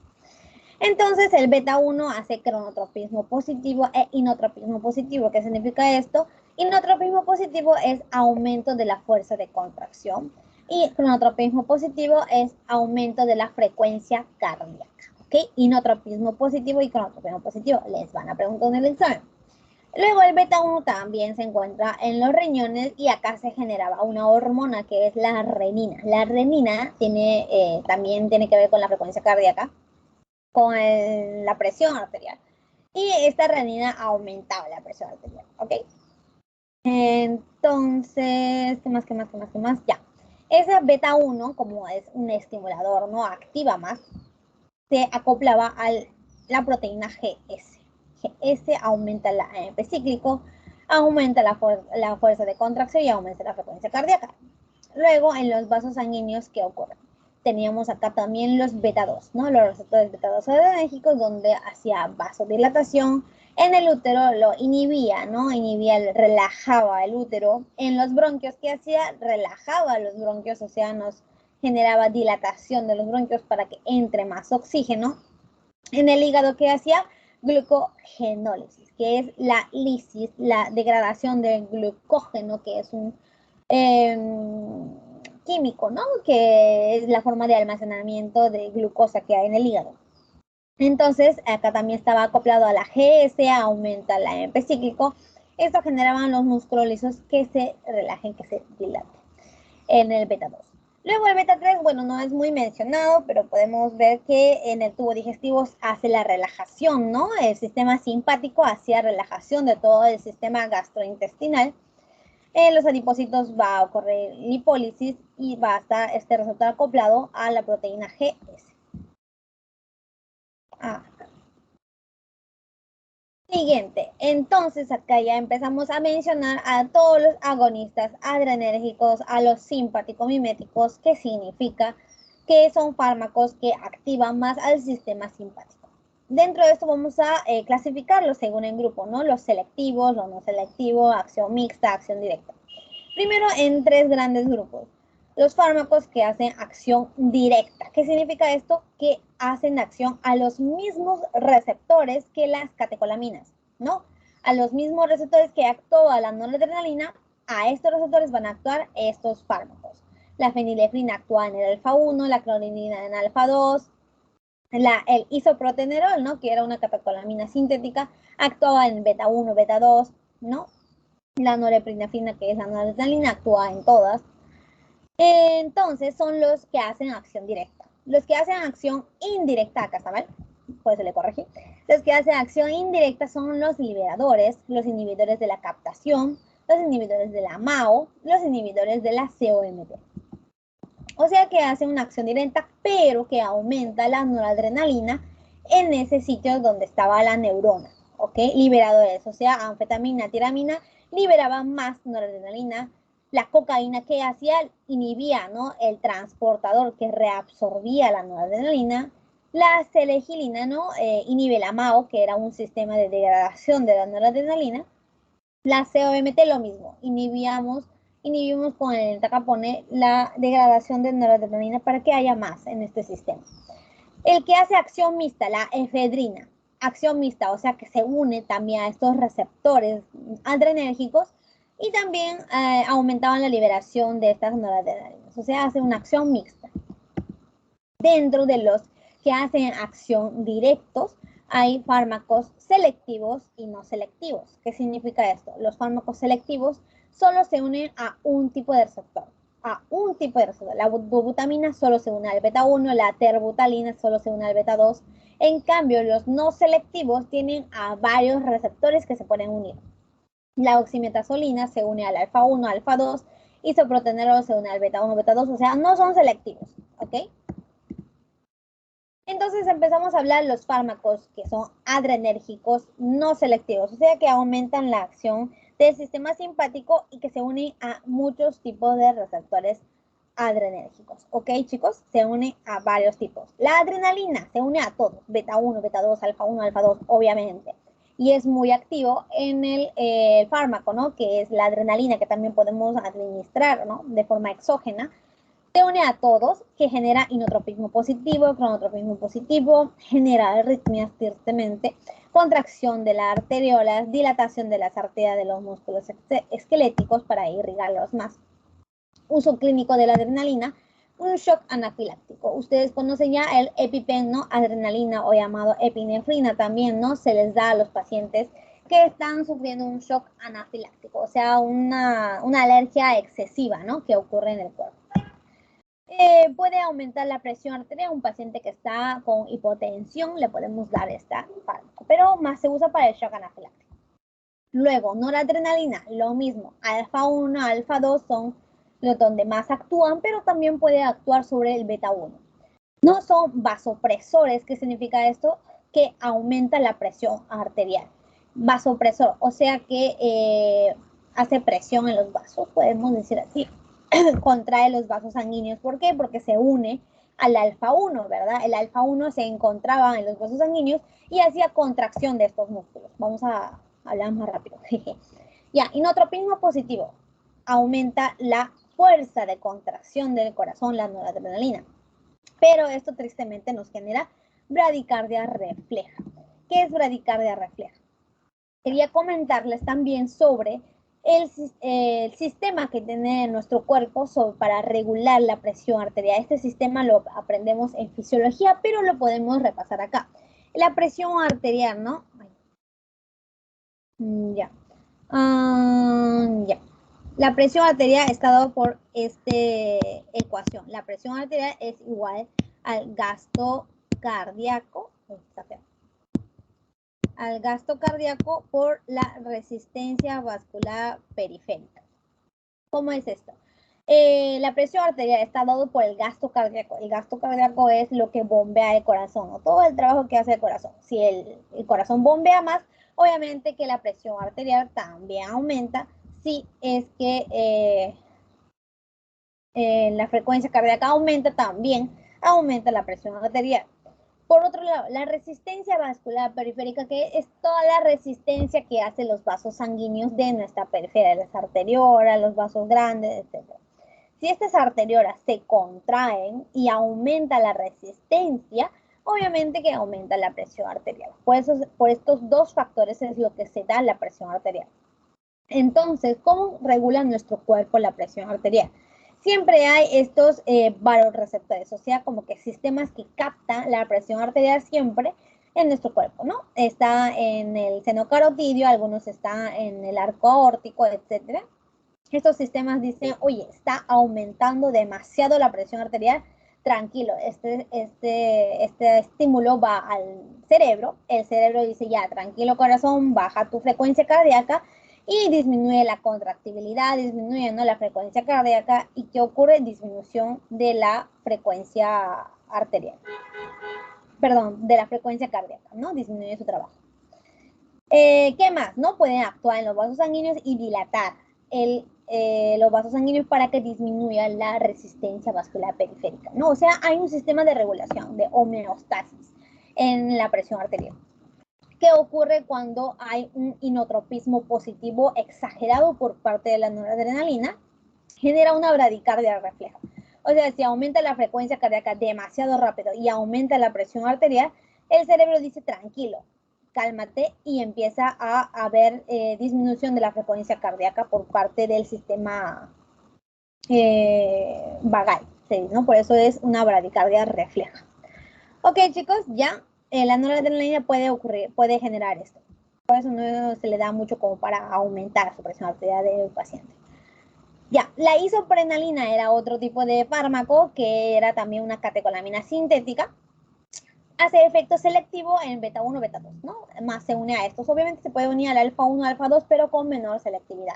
Entonces el beta 1 hace cronotropismo positivo e inotropismo positivo. ¿Qué significa esto? Inotropismo positivo es aumento de la fuerza de contracción y cronotropismo positivo es aumento de la frecuencia cardíaca. ¿Ok? Inotropismo positivo y cronotropismo positivo. Les van a preguntar en el examen. Luego el beta 1 también se encuentra en los riñones y acá se generaba una hormona que es la renina. La renina también tiene que ver con la frecuencia cardíaca, con la presión arterial. Y esta renina aumentaba la presión arterial, ¿ok? Entonces, ¿qué más? Ya. Esa beta 1, como es un estimulador, no activa más, se acoplaba a la proteína GS. GS aumenta el AMP cíclico, aumenta la fuerza de contracción y aumenta la frecuencia cardíaca. Luego, en los vasos sanguíneos, ¿qué ocurre? Teníamos acá también los beta 2, ¿no? Los receptores beta 2 adrenérgicos, donde hacía vasodilatación. En el útero lo inhibía, ¿no? Relajaba el útero. En los bronquios, ¿qué hacía? Relajaba los bronquios, o sea, nos generaba dilatación de los bronquios para que entre más oxígeno. En el hígado, ¿qué hacía? Glucogenólisis, que es la lisis, la degradación del glucógeno, que es un químico, ¿no? Que es la forma de almacenamiento de glucosa que hay en el hígado. Entonces, acá también estaba acoplado a la GS, aumenta el AMP cíclico. Esto generaban los músculos lisos que se relajen, que se dilaten en el beta 2. Luego el beta 3, bueno, no es muy mencionado, pero podemos ver que en el tubo digestivo hace la relajación, ¿no? El sistema simpático hacía relajación de todo el sistema gastrointestinal. En los adipocitos va a ocurrir lipólisis y va a estar este receptor acoplado a la proteína GS. Siguiente, entonces acá ya empezamos a mencionar a todos los agonistas adrenérgicos, a los simpático-miméticos, que significa que son fármacos que activan más al sistema simpático. Dentro de esto vamos a clasificarlos según el grupo, ¿no? Los selectivos, los no selectivos, acción mixta, acción directa. Primero en 3 grandes grupos. Los fármacos que hacen acción directa. ¿Qué significa esto? Que hacen acción a los mismos receptores que las catecolaminas, ¿no? A los mismos receptores que actúa la noradrenalina, a estos receptores van a actuar estos fármacos. La fenilefrina actúa en el alfa 1, la clonidina en alfa 2, el isoprotenerol, ¿no? Que era una catecolamina sintética, actuaba en beta 1, beta 2, ¿no? La norepinefrina, que es la noradrenalina, actúa en todas. Entonces son los que hacen acción directa. Los que hacen acción indirecta, acá está mal, pues se le corregí. Los que hacen acción indirecta son los liberadores, los inhibidores de la captación, los inhibidores de la MAO, los inhibidores de la COMT. O sea que hacen una acción directa, pero que aumenta la noradrenalina en ese sitio donde estaba la neurona, ¿ok? Liberadores, o sea, anfetamina, tiramina, liberaban más noradrenalina. La cocaína, que hacía, inhibía, ¿no? El transportador que reabsorbía la noradrenalina. La selegilina, ¿no? Inhibe la MAO, que era un sistema de degradación de la noradrenalina. La COMT lo mismo, inhibimos con el entacapone la degradación de noradrenalina para que haya más en este sistema. El que hace acción mixta, la efedrina, acción mixta, o sea que se une también a estos receptores adrenérgicos y también aumentaban la liberación de estas noradrenalinas, o sea, hace una acción mixta. Dentro de los que hacen acción directos, hay fármacos selectivos y no selectivos. ¿Qué significa esto? Los fármacos selectivos solo se unen a un tipo de receptor. a un tipo de receptor. La dobutamina solo se une al beta 1, la terbutalina solo se une al beta 2. En cambio, los no selectivos tienen a varios receptores que se pueden unir. La oximetazolina se une al alfa 1, alfa 2, isoprotenerol se une al beta 1, beta 2, o sea, no son selectivos, ¿ok? Entonces empezamos a hablar de los fármacos que son adrenérgicos no selectivos, o sea, que aumentan la acción del sistema simpático y que se unen a muchos tipos de receptores adrenérgicos, ¿ok, chicos? Se une a varios tipos. La adrenalina se une a todos, beta 1, beta 2, alfa 1, alfa 2, obviamente. Y es muy activo en el fármaco, ¿no? Que es la adrenalina, que también podemos administrar, ¿no? De forma exógena. Se une a todos, que genera inotropismo positivo, cronotropismo positivo, genera arritmias tristemente, contracción de las arteriolas, dilatación de las arterias de los músculos esqueléticos para irrigarlos más. Uso clínico de la adrenalina, un shock anafiláctico. Ustedes conocen ya el EpiPen, ¿no? Adrenalina o llamado epinefrina también, ¿no? Se les da a los pacientes que están sufriendo un shock anafiláctico, o sea, una alergia excesiva, ¿no? Que ocurre en el cuerpo. Puede aumentar la presión arterial. Un paciente que está con hipotensión le podemos dar esta fármaco, pero más se usa para el shock anafiláctico. Luego, noradrenalina, lo mismo. Alfa 1, alfa 2 son los donde más actúan, pero también puede actuar sobre el beta 1. No son vasopresores. ¿Qué significa esto? Que aumenta la presión arterial. Vasopresor, o sea que hace presión en los vasos, podemos decir así. Contrae los vasos sanguíneos. ¿Por qué? Porque se une al alfa 1, ¿verdad? El alfa 1 se encontraba en los vasos sanguíneos y hacía contracción de estos músculos. Vamos a hablar más rápido. Ya, inotropismo positivo. Aumenta la fuerza de contracción del corazón, la noradrenalina. Pero esto tristemente nos genera bradicardia refleja. ¿Qué es bradicardia refleja? Quería comentarles también sobre el sistema que tiene nuestro cuerpo para regular la presión arterial. Este sistema lo aprendemos en fisiología, pero lo podemos repasar acá. La presión arterial, ¿no? Ya. Ya. La presión arterial está dada por esta ecuación. La presión arterial es igual al gasto cardíaco. Al gasto cardíaco por la resistencia vascular periférica. ¿Cómo es esto? La presión arterial está dado por el gasto cardíaco. El gasto cardíaco es lo que bombea el corazón, o todo el trabajo que hace el corazón. Si el corazón bombea más, obviamente que la presión arterial también aumenta. Si es que la frecuencia cardíaca aumenta, también aumenta la presión arterial. Por otro lado, la resistencia vascular periférica, que es toda la resistencia que hacen los vasos sanguíneos de nuestra periferia, las arteriolas, los vasos grandes, etc. Si estas arteriolas se contraen y aumenta la resistencia, obviamente que aumenta la presión arterial. Por estos dos factores es lo que se da la presión arterial. Entonces, ¿cómo regula nuestro cuerpo la presión arterial? Siempre hay estos vasoreceptores, o sea, como que sistemas que captan la presión arterial siempre en nuestro cuerpo, ¿no? Está en el seno carotidio, algunos están en el arco aórtico, etc. Estos sistemas dicen, oye, está aumentando demasiado la presión arterial, tranquilo, este estímulo va al cerebro, el cerebro dice, ya, tranquilo corazón, baja tu frecuencia cardíaca, y disminuye la contractibilidad, disminuyendo la frecuencia cardíaca. ¿Y qué ocurre? Disminución de la frecuencia arterial. Perdón, de la frecuencia cardíaca, ¿no? Disminuye su trabajo. ¿Qué más? ¿No? Pueden actuar en los vasos sanguíneos y dilatar los vasos sanguíneos para que disminuya la resistencia vascular periférica, ¿no? O sea, hay un sistema de regulación, de homeostasis en la presión arterial. ¿Qué ocurre cuando hay un inotropismo positivo exagerado por parte de la noradrenalina? Genera una bradicardia refleja. O sea, si aumenta la frecuencia cardíaca demasiado rápido y aumenta la presión arterial, el cerebro dice tranquilo, cálmate, y empieza a haber disminución de la frecuencia cardíaca por parte del sistema vagal, ¿no? Por eso es una bradicardia refleja. Ok, chicos, ya. La noradrenalina puede generar esto. Por eso no se le da mucho como para aumentar su presión arterial del paciente. Ya, la isoprenalina era otro tipo de fármaco que era también una catecolamina sintética. Hace efecto selectivo en beta 1, beta 2, ¿no? Más se une a estos. Obviamente se puede unir al alfa 1, alfa 2, pero con menor selectividad.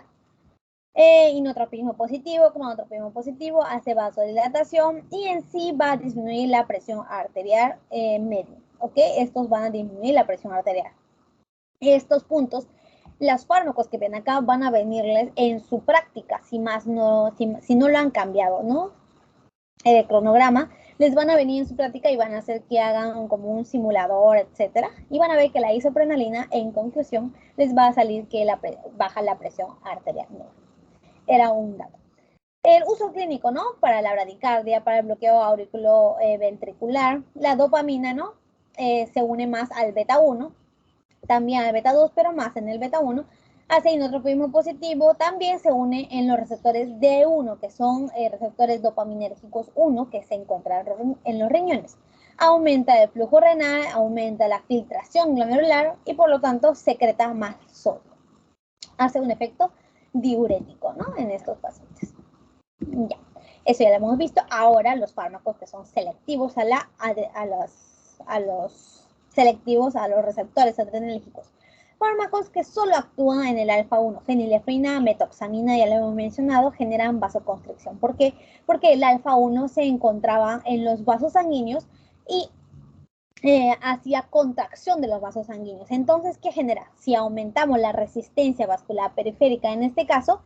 Inotropismo positivo, cronotropismo positivo, hace vasodilatación y en sí va a disminuir la presión arterial media, ¿ok? Estos van a disminuir la presión arterial. Estos puntos, los fármacos que ven acá van a venirles en su práctica, si no lo han cambiado, ¿no? El cronograma, les van a venir en su práctica y van a hacer que hagan como un simulador, etcétera, y van a ver que la isoprenalina, en conclusión, les va a salir que baja la presión arterial. No, era un dato. El uso clínico, ¿no? Para la bradicardia, para el bloqueo auriculoventricular, la dopamina, ¿no? Se une más al beta 1, también al beta 2, pero más en el beta 1. Hace inotropismo positivo, también se une en los receptores D1, que son receptores dopaminérgicos 1, que se encuentran en los riñones. Aumenta el flujo renal, aumenta la filtración glomerular y por lo tanto secreta más sodio. Hace un efecto diurético, ¿no? En estos pacientes. Ya, eso ya lo hemos visto. Ahora los fármacos que son selectivos selectivos a los receptores adrenérgicos. Fármacos que solo actúan en el alfa 1, fenilefrina, metoxamina, ya lo hemos mencionado, generan vasoconstricción. ¿Por qué? Porque el alfa 1 se encontraba en los vasos sanguíneos y hacía contracción de los vasos sanguíneos. Entonces, ¿qué genera? Si aumentamos la resistencia vascular periférica, en este caso,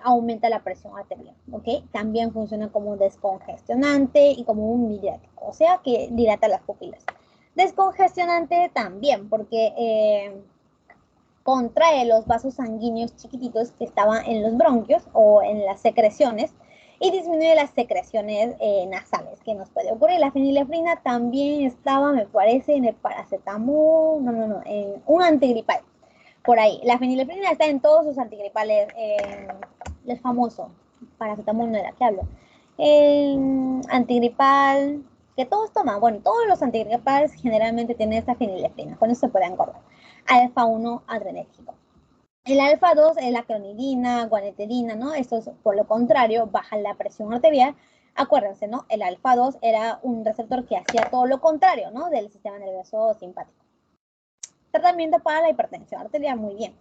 aumenta la presión arterial, ¿ok? También funciona como un descongestionante y como un diurético, o sea que dilata las pupilas. Descongestionante también, porque contrae los vasos sanguíneos chiquititos que estaban en los bronquios o en las secreciones y disminuye las secreciones nasales que nos puede ocurrir. La fenilefrina también estaba, me parece, en el paracetamol, en un antigripal. Por ahí, la fenilefrina está en todos sus antigripales, el famoso paracetamol, no era, ¿qué hablo? El antigripal que todos toman, bueno, todos los antigripales generalmente tienen esta fenilefrina, con eso se pueden acordar. Alfa 1 adrenérgico. El alfa 2 es la clonidina, guanetidina, ¿no? Estos, por lo contrario, bajan la presión arterial. Acuérdense, ¿no? El alfa 2 era un receptor que hacía todo lo contrario, ¿no? Del sistema nervioso simpático. Tratamiento para la hipertensión arterial, muy bien.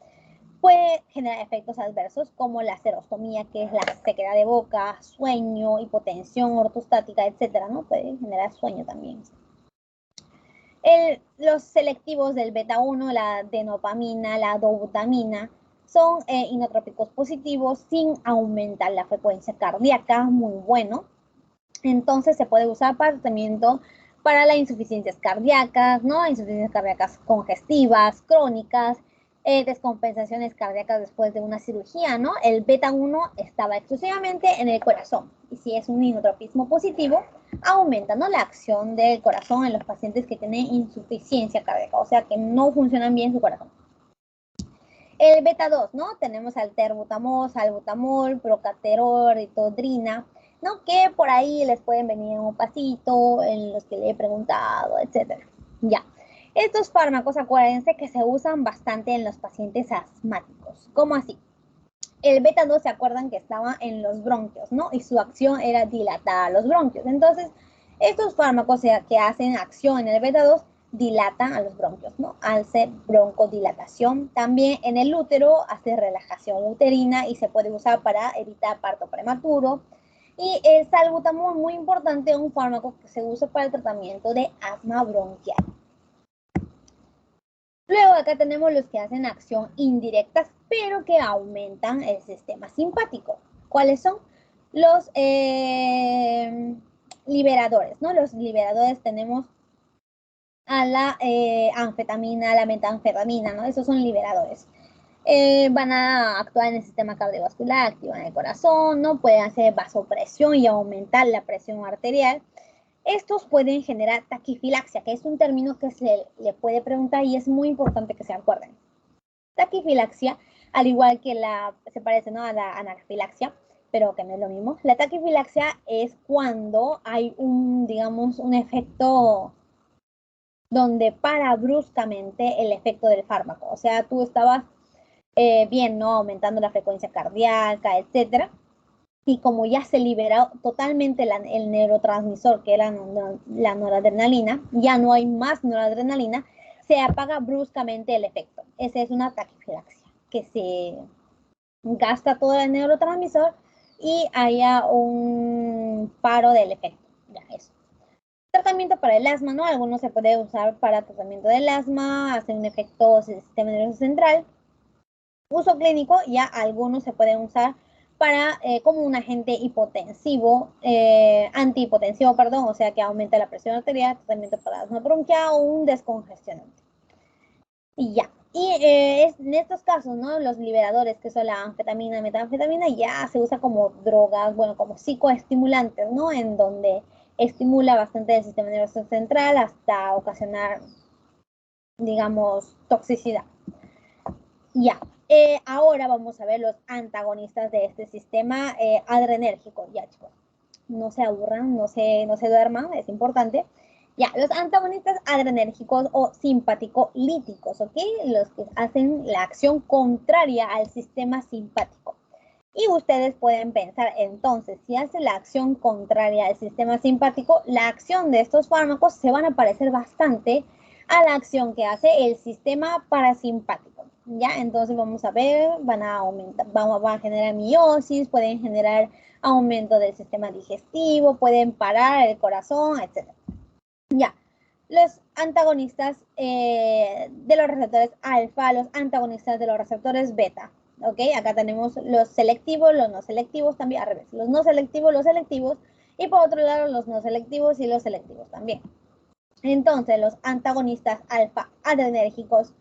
Puede generar efectos adversos como la serostomía, que es la sequedad de boca, sueño, hipotensión ortostática, etcétera, ¿no? Puede generar sueño también. Los selectivos del beta 1, la denopamina, la dobutamina, son inotrópicos positivos sin aumentar la frecuencia cardíaca, muy bueno. Entonces se puede usar para tratamiento para las insuficiencias cardíacas, ¿no? Insuficiencias cardíacas congestivas, crónicas, descompensaciones cardíacas después de una cirugía, ¿no? El beta 1 estaba exclusivamente en el corazón. Y si es un inotropismo positivo, aumenta, ¿no? La acción del corazón en los pacientes que tienen insuficiencia cardíaca, o sea que no funcionan bien su corazón. El beta 2, ¿no? Tenemos alterbutamol, salbutamol, procaterol, ritodrina, ¿no? Que por ahí les pueden venir en un pasito, en los que le he preguntado, etcétera. Ya. Estos fármacos, acuérdense que se usan bastante en los pacientes asmáticos. ¿Cómo así? El beta 2, ¿se acuerdan que estaba en los bronquios, ¿no? Y su acción era dilatar los bronquios. Entonces, estos fármacos que hacen acción en el beta 2 dilatan a los bronquios, ¿no? Hace broncodilatación. También en el útero hace relajación uterina y se puede usar para evitar parto prematuro. Y el salbutamol, muy importante, un fármaco que se usa para el tratamiento de asma bronquial. Luego acá tenemos los que hacen acción indirectas, pero que aumentan el sistema simpático. ¿Cuáles son? Los liberadores, ¿no? Los liberadores tenemos a la anfetamina, a la metanfetamina, ¿no? Esos son liberadores. Van a actuar en el sistema cardiovascular, activan el corazón, ¿no? Pueden hacer vasopresión y aumentar la presión arterial. Estos pueden generar taquifilaxia, que es un término que se le puede preguntar y es muy importante que se acuerden. Taquifilaxia, al igual que se parece, ¿no? A la anafilaxia, pero que no es lo mismo. La taquifilaxia es cuando hay digamos, un efecto donde para bruscamente el efecto del fármaco. O sea, tú estabas bien, ¿no? Aumentando la frecuencia cardíaca, etcétera. Y como ya se liberó totalmente el neurotransmisor, que era la noradrenalina, ya no hay más noradrenalina, se apaga bruscamente el efecto. Esa es una taquifilaxia, que se gasta todo el neurotransmisor y haya un paro del efecto. Ya, eso. Tratamiento para el asma, ¿no? Algunos se puede usar para tratamiento del asma, hace un efecto sistema nervioso central. Uso clínico, ya algunos se pueden usar para como un agente hipotensivo, antihipotensivo, perdón, o sea que aumenta la presión arterial, tratamiento para asma bronquial o un descongestionante. Y ya. Y en estos casos, ¿no? Los liberadores, que son la anfetamina, metanfetamina, ya se usa como drogas, bueno, como psicoestimulantes, ¿no? En donde estimula bastante el sistema nervioso central hasta ocasionar, digamos, toxicidad. Ya. Ahora vamos a ver los antagonistas de este sistema adrenérgico. Ya, chicos, no se aburran, no se duerman, es importante. Ya, los antagonistas adrenérgicos o simpático-líticos, ¿ok? Los que hacen la acción contraria al sistema simpático. Y ustedes pueden pensar, entonces, si hace la acción contraria al sistema simpático, la acción de estos fármacos se van a parecer bastante a la acción que hace el sistema parasimpático. ¿Ya? Entonces vamos a ver, van a aumentar, van a generar miosis, pueden generar aumento del sistema digestivo, pueden parar el corazón, etc. Ya, los antagonistas de los receptores alfa, los antagonistas de los receptores beta. ¿Ok? Acá tenemos los selectivos, los no selectivos también, al revés. Los no selectivos, los selectivos. Y por otro lado, los no selectivos y los selectivos también. Entonces, los antagonistas alfa adrenérgicos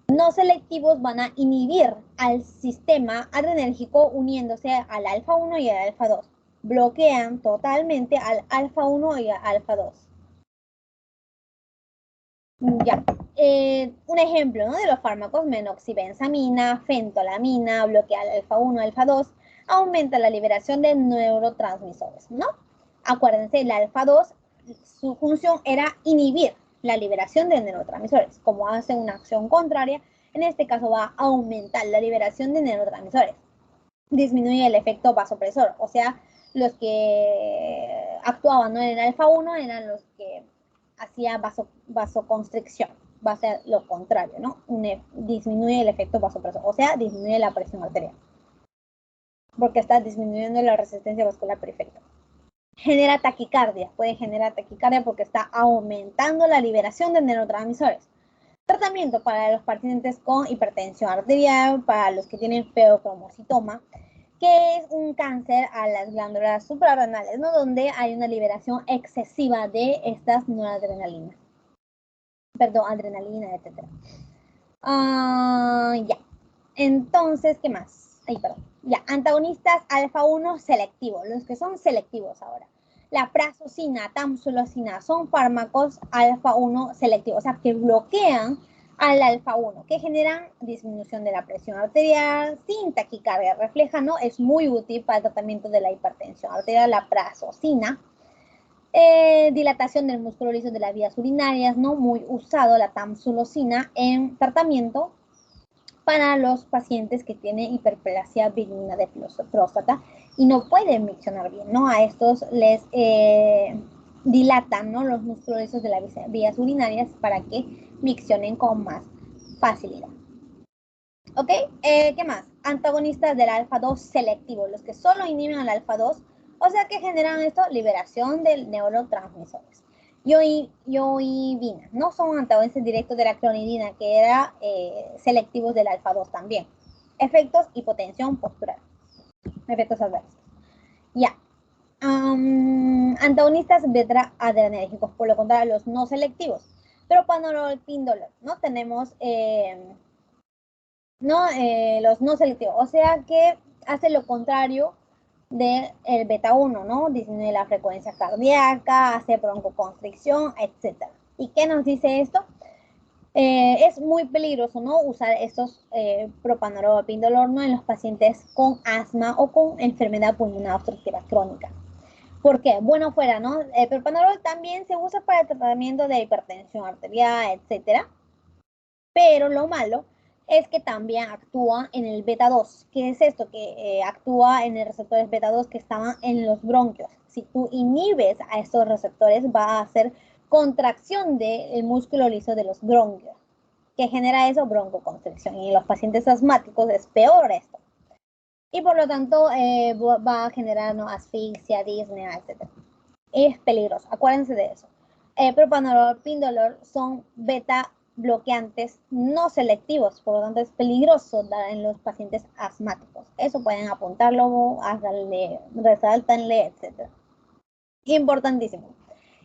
no selectivos van a inhibir al sistema adrenérgico uniéndose al alfa 1 y al alfa 2. Bloquean totalmente al alfa 1 y al alfa 2. Ya. Un ejemplo, ¿no? De los fármacos, menoxibenzamina, fentolamina, bloquea el alfa 1, alfa 2, aumenta la liberación de neurotransmisores, ¿no? Acuérdense, el alfa 2, su función era inhibir la liberación de neurotransmisores. Como hace una acción contraria, en este caso va a aumentar la liberación de neurotransmisores. Disminuye el efecto vasopresor, o sea, los que actuaban, ¿no?, en el alfa 1 eran los que hacía vasoconstricción, va a ser lo contrario, ¿no? Disminuye el efecto vasopresor, o sea, disminuye la presión arterial, porque está disminuyendo la resistencia vascular periférica. Genera taquicardia, puede generar taquicardia porque está aumentando la liberación de neurotransmisores. Tratamiento para los pacientes con hipertensión arterial, para los que tienen feocromocitoma, que es un cáncer a las glándulas suprarrenales, ¿no? Donde hay una liberación excesiva de estas noradrenalinas. Perdón, adrenalina, etc. Ya. Entonces, ¿qué más? Ay, perdón. Ya, antagonistas alfa 1 selectivos, los que son selectivos ahora. La prazosina, tamsulosina, son fármacos alfa 1 selectivos, o sea, que bloquean al alfa 1, que generan disminución de la presión arterial, sin taquicardia refleja, ¿no? Es muy útil para el tratamiento de la hipertensión arterial, la prazosina. Dilatación del músculo liso de las vías urinarias, ¿no? Muy usado la tamsulosina en tratamiento para los pacientes que tienen hiperplasia benigna de próstata y no pueden miccionar bien, ¿no? A estos les dilatan, ¿no?, los músculos lisos de las vías urinarias para que miccionen con más facilidad. ¿Ok? ¿Qué más? Antagonistas del alfa 2 selectivo, los que solo inhiben al alfa 2, o sea que generan esto, liberación de neurotransmisores. Yoivina, no son antagonistas directos de la clonidina, que era selectivos del alfa 2 también. Efectos, hipotensión postural. Efectos adversos. Ya. Antagonistas beta-adrenérgicos, por lo contrario, los no selectivos. Propanolol, pindolol, ¿no? Tenemos los no selectivos, o sea que hace lo contrario del beta 1, ¿no? Disminuye la frecuencia cardíaca, hace broncoconstricción, etc. ¿Y qué nos dice esto? Es muy peligroso, ¿no?, usar estos propanolol, pindolol, ¿no?, en los pacientes con asma o con enfermedad pulmonar obstructiva crónica. ¿Por qué? Bueno, fuera, ¿no? El propanolol también se usa para el tratamiento de hipertensión arterial, etc. Pero lo malo es que también actúa en el beta 2. ¿Qué es esto? Que actúa en el receptores beta 2 que estaban en los bronquios. Si tú inhibes a estos receptores, va a hacer contracción del músculo liso de los bronquios. ¿Qué genera eso? Broncoconstricción. Y en los pacientes asmáticos es peor esto. Y por lo tanto va a generar, ¿no?, asfixia, disnea, etc. Es peligroso, acuérdense de eso. Propanolol, pindolol son beta bloqueantes no selectivos, por lo tanto es peligroso dar en los pacientes asmáticos. Eso pueden apuntarlo, háganle, resáltanle, etc. Importantísimo.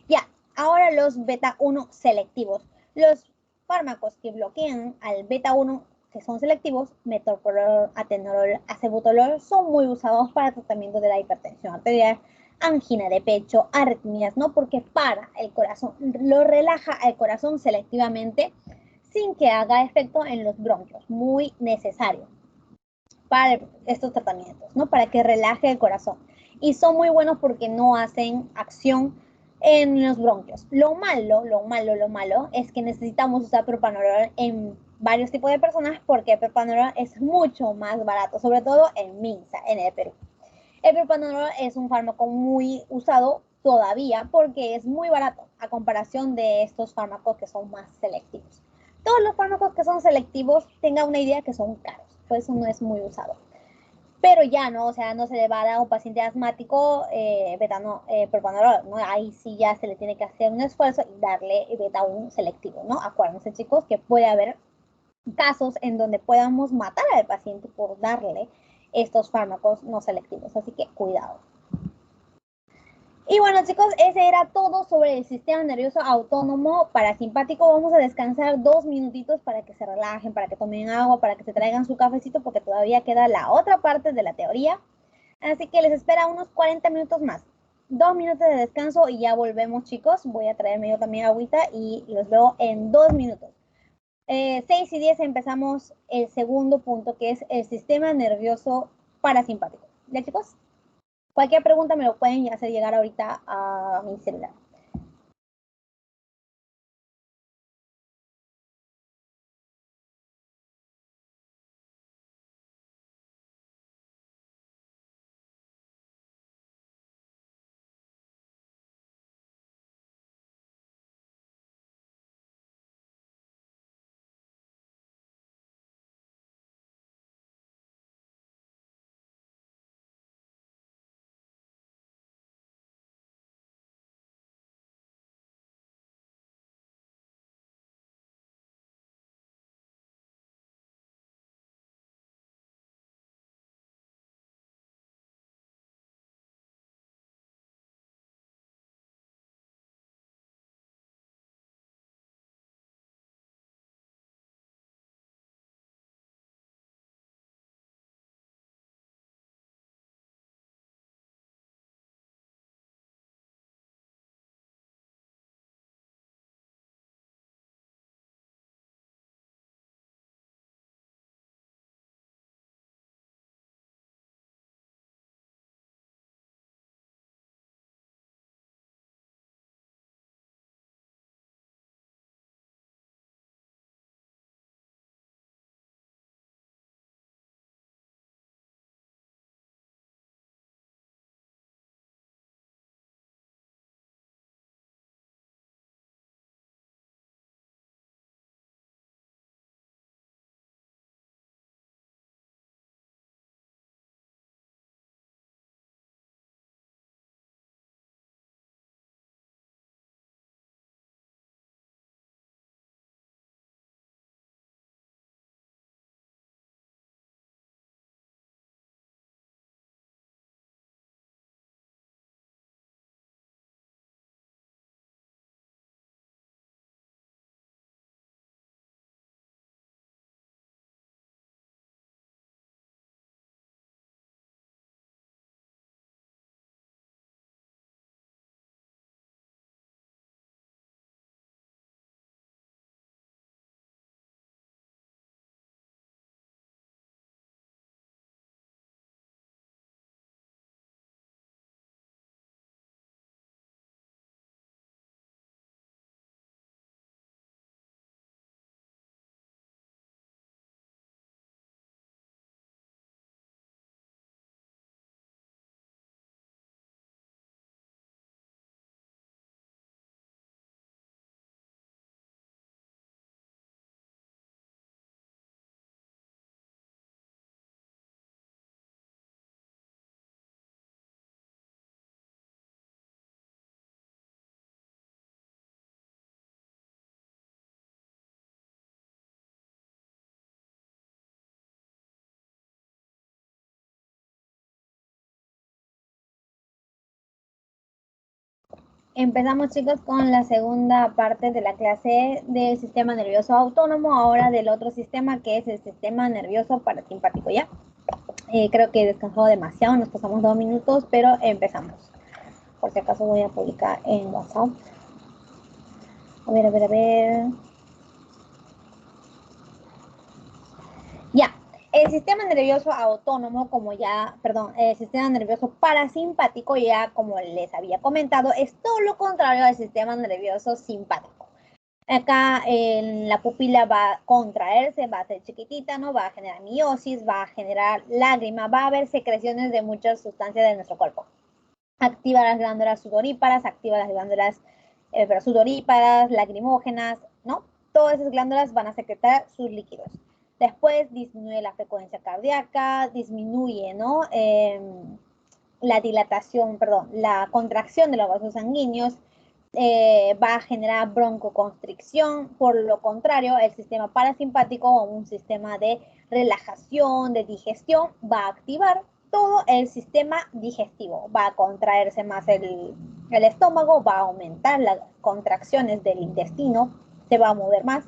Ya, ahora los beta 1 selectivos. Los fármacos que bloquean al beta 1 que son selectivos, metoprolol, atenolol, acebutolol, son muy usados para tratamiento de la hipertensión arterial, angina de pecho, arritmias, ¿no? Porque para el corazón, lo relaja al corazón selectivamente sin que haga efecto en los bronquios. Muy necesario para estos tratamientos, ¿no? Para que relaje el corazón. Y son muy buenos porque no hacen acción en los bronquios. Lo malo es que necesitamos usar propanolol en varios tipos de personas porque el propanolol es mucho más barato, sobre todo en Minsa, en el Perú. El propanolol es un fármaco muy usado todavía porque es muy barato a comparación de estos fármacos que son más selectivos. Todos los fármacos que son selectivos, tenga una idea que son caros, por eso no es muy usado. Pero ya, ¿no? O sea, no se le va a dar a un paciente asmático propanolol, ¿no? Ahí sí ya se le tiene que hacer un esfuerzo y darle beta 1 selectivo, ¿no? Acuérdense, chicos, que puede haber casos en donde podamos matar al paciente por darle estos fármacos no selectivos, así que cuidado. Y bueno, chicos, ese era todo sobre el sistema nervioso autónomo parasimpático. Vamos a descansar 2 minutitos para que se relajen, para que tomen agua, para que se traigan su cafecito, porque todavía queda la otra parte de la teoría. Así que les espera unos 40 minutos más. 2 minutos de descanso y ya volvemos, chicos. Voy a traerme yo también agüita y los veo en 2 minutos. 6 y 10 empezamos el segundo punto, que es el sistema nervioso parasimpático. ¿Ya, chicos? Cualquier pregunta me lo pueden hacer llegar ahorita a mi celular. Empezamos, chicos, con la segunda parte de la clase del sistema nervioso autónomo, ahora del otro sistema que es el sistema nervioso parasimpático, ¿ya? Creo que he descansado demasiado, nos pasamos 2 minutos, pero empezamos. Por si acaso voy a publicar en WhatsApp. A ver. Ya, el sistema nervioso autónomo, el sistema nervioso parasimpático, ya como les había comentado, es todo lo contrario al sistema nervioso simpático. Acá la pupila va a contraerse, va a ser chiquitita, ¿no? Va a generar miosis, va a generar lágrima, va a haber secreciones de muchas sustancias de nuestro cuerpo. Activa las glándulas sudoríparas, activa las glándulas sudoríparas, lacrimógenas, ¿no? Todas esas glándulas van a secretar sus líquidos. Después disminuye la frecuencia cardíaca, disminuye, ¿no? La contracción de los vasos sanguíneos, va a generar broncoconstricción. Por lo contrario, el sistema parasimpático o un sistema de relajación, de digestión, va a activar todo el sistema digestivo. Va a contraerse más el estómago, va a aumentar las contracciones del intestino, se va a mover más.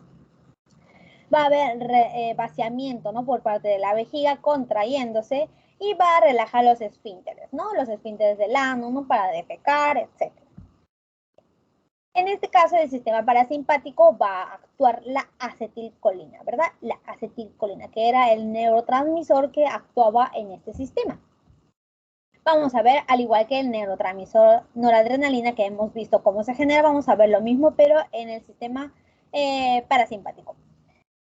Va a haber vaciamiento, ¿no? Por parte de la vejiga contrayéndose y va a relajar los esfínteres, ¿no? Los esfínteres del ano, ¿no? Para defecar, etc. En este caso, el sistema parasimpático va a actuar la acetilcolina, ¿verdad? La acetilcolina, que era el neurotransmisor que actuaba en este sistema. Vamos a ver, al igual que el neurotransmisor noradrenalina que hemos visto cómo se genera, vamos a ver lo mismo, pero en el sistema parasimpático.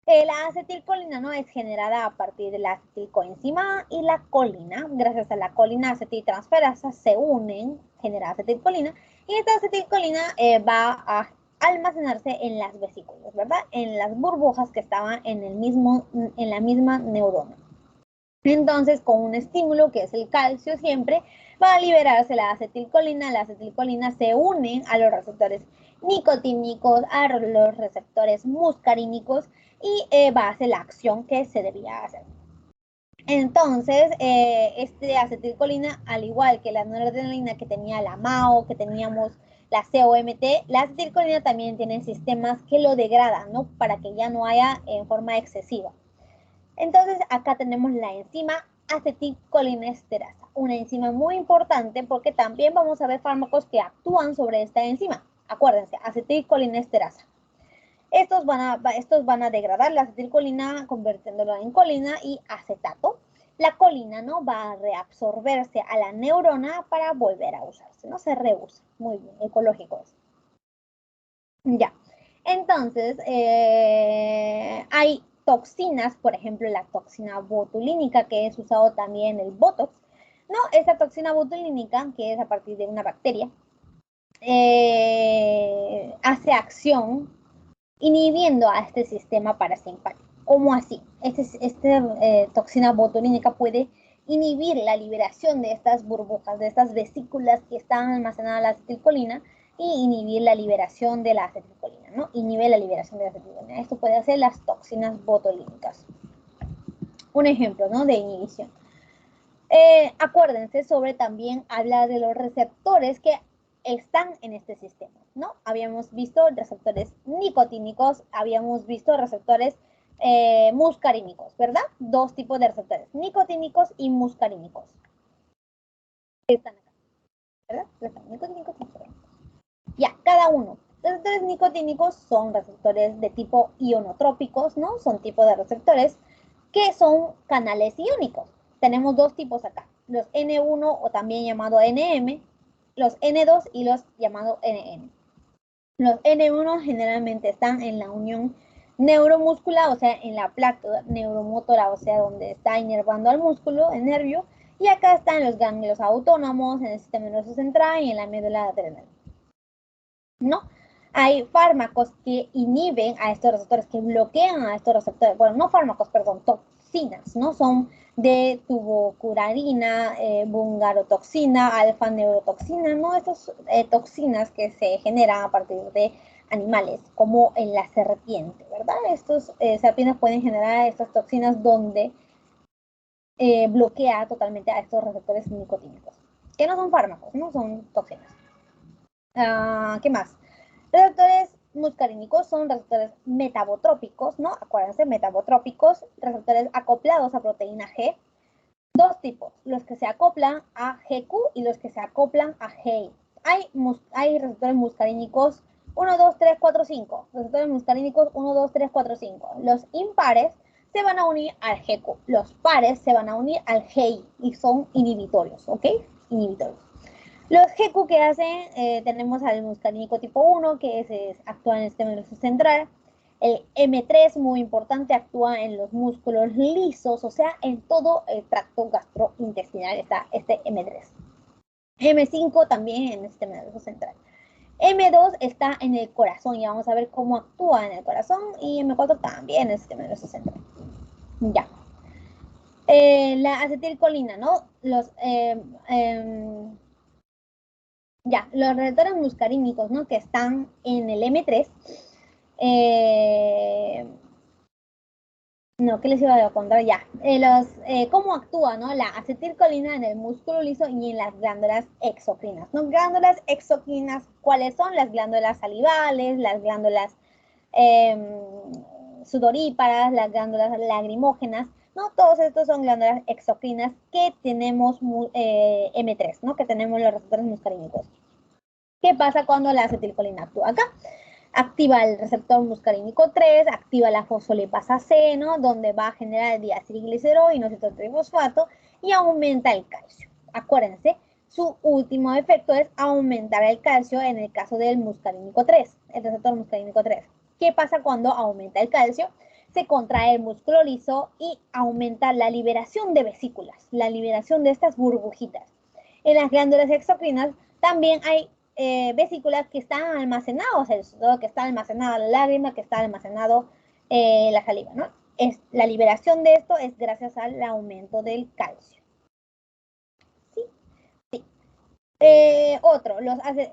La acetilcolina, ¿no? Es generada a partir de la acetilcoenzima y la colina. Gracias a la colina acetiltransferasa se unen, genera acetilcolina, y esta acetilcolina va a almacenarse en las vesículas, ¿verdad? En las burbujas que estaban en la misma neurona. Entonces, con un estímulo que es el calcio siempre, va a liberarse la acetilcolina se une a los receptores nicotínicos, a los receptores muscarínicos y va a hacer la acción que se debía hacer. Entonces, este acetilcolina, al igual que la noradrenalina que tenía la MAO, que teníamos la COMT, la acetilcolina también tiene sistemas que lo degradan, ¿no? Para que ya no haya en forma excesiva. Entonces, acá tenemos la enzima acetilcolinesterasa, una enzima muy importante porque también vamos a ver fármacos que actúan sobre esta enzima. Acuérdense, acetilcolinesterasa. Estos van a degradar la acetilcolina convirtiéndolo en colina y acetato. La colina, ¿no? Va a reabsorberse a la neurona para volver a usarse, ¿no? Se reusa. Muy bien, ecológico eso. Ya. Entonces, hay toxinas, por ejemplo, la toxina botulínica, que es usado también el Botox, ¿no? Esa toxina botulínica, que es a partir de una bacteria, hace acción inhibiendo a este sistema parasimpático. ¿Cómo así? Esta toxina botulínica puede inhibir la liberación de estas burbujas, de estas vesículas que están almacenadas en la acetilcolina y inhibir la liberación de la acetilcolina, ¿no? Inhibe la liberación de la acetilcolina. Esto puede hacer las toxinas botulínicas. Un ejemplo, ¿no? De inhibición. Acuérdense sobre también hablar de los receptores que están en este sistema, ¿no? Habíamos visto receptores nicotínicos, habíamos visto receptores muscarínicos, ¿verdad? Dos tipos de receptores, nicotínicos y muscarínicos. Están acá, ¿verdad? Están nicotínicos y muscarínicos. Ya, cada uno. Los receptores nicotínicos son receptores de tipo ionotrópicos, ¿no? Son tipos de receptores que son canales iónicos. Tenemos dos tipos acá, los N1 o también llamado NM, los N2 y los llamados NN. Los N1 generalmente están en la unión neuromuscular, o sea, en la placa neuromotora, o sea, donde está inervando al músculo, el nervio, y acá están los ganglios autónomos, en el sistema nervioso central y en la médula adrenal, ¿no? Hay fármacos que inhiben a estos receptores, que bloquean a estos receptores, bueno, no fármacos, perdón, toxinas, ¿no? Son de tubocurarina, bungarotoxina, alfa-neurotoxina, ¿no? Estas toxinas que se generan a partir de animales, como en la serpiente, ¿verdad? Estos serpientes pueden generar estas toxinas donde bloquea totalmente a estos receptores nicotínicos, que no son fármacos, no son toxinas. ¿Qué más? Receptores muscarínicos son receptores metabotrópicos, ¿no? Acuérdense, metabotrópicos, receptores acoplados a proteína G. Dos tipos, los que se acoplan a GQ y los que se acoplan a GI. Hay receptores muscarínicos 1, 2, 3, 4, 5. Receptores muscarínicos 1, 2, 3, 4, 5. Los impares se van a unir al GQ. Los pares se van a unir al GI y son inhibitorios, ¿ok? Inhibitorios. Los GQ que hacen, tenemos al muscarínico tipo 1, que actúa en el sistema nervioso central. El M3, muy importante, actúa en los músculos lisos, o sea, en todo el tracto gastrointestinal está este M3. M5 también en el sistema nervioso central. M2 está en el corazón y vamos a ver cómo actúa en el corazón, y M4 también en el sistema nervioso central. Ya. La acetilcolina, ¿no? Los receptores muscarínicos, ¿no? Que están en el M3. ¿Qué les iba a contar ya? ¿Cómo actúa, no? La acetilcolina en el músculo liso y en las glándulas exocrinas, ¿no? Glándulas exocrinas, ¿cuáles son? Las glándulas salivales, las glándulas sudoríparas, las glándulas lagrimógenas, ¿no? Todos estos son glándulas exocrinas que tenemos M3, ¿no? Que tenemos los receptores muscarínicos. ¿Qué pasa cuando la acetilcolina actúa acá? Activa el receptor muscarínico 3, activa la fosfolipasa C, ¿no? Donde va a generar diacilglicerol, inositol trifosfato, y aumenta el calcio. Acuérdense, su último efecto es aumentar el calcio en el caso del muscarínico 3, el receptor muscarínico 3. ¿Qué pasa cuando aumenta el calcio? Se contrae el músculo liso y aumenta la liberación de vesículas, la liberación de estas burbujitas. En las glándulas exocrinas también hay vesículas que están almacenados, el sudor que está almacenado, la lágrima que está almacenado, la saliva, ¿no? La liberación de esto es gracias al aumento del calcio. ¿Sí? Sí.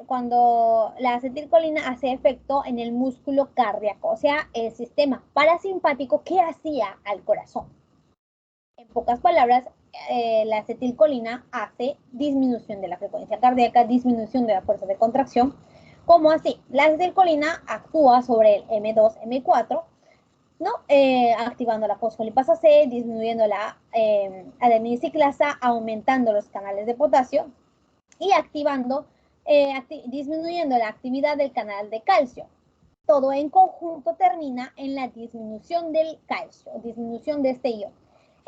Cuando la acetilcolina hace efecto en el músculo cardíaco, o sea, el sistema parasimpático, ¿qué hacía al corazón? En pocas palabras, la acetilcolina hace disminución de la frecuencia cardíaca, disminución de la fuerza de contracción. ¿Cómo así? La acetilcolina actúa sobre el M2, M4, ¿no? Activando la fosfolipasa C, disminuyendo la adenina ciclasa, aumentando los canales de potasio y disminuyendo la actividad del canal de calcio. Todo en conjunto termina en la disminución del calcio, disminución de este ion.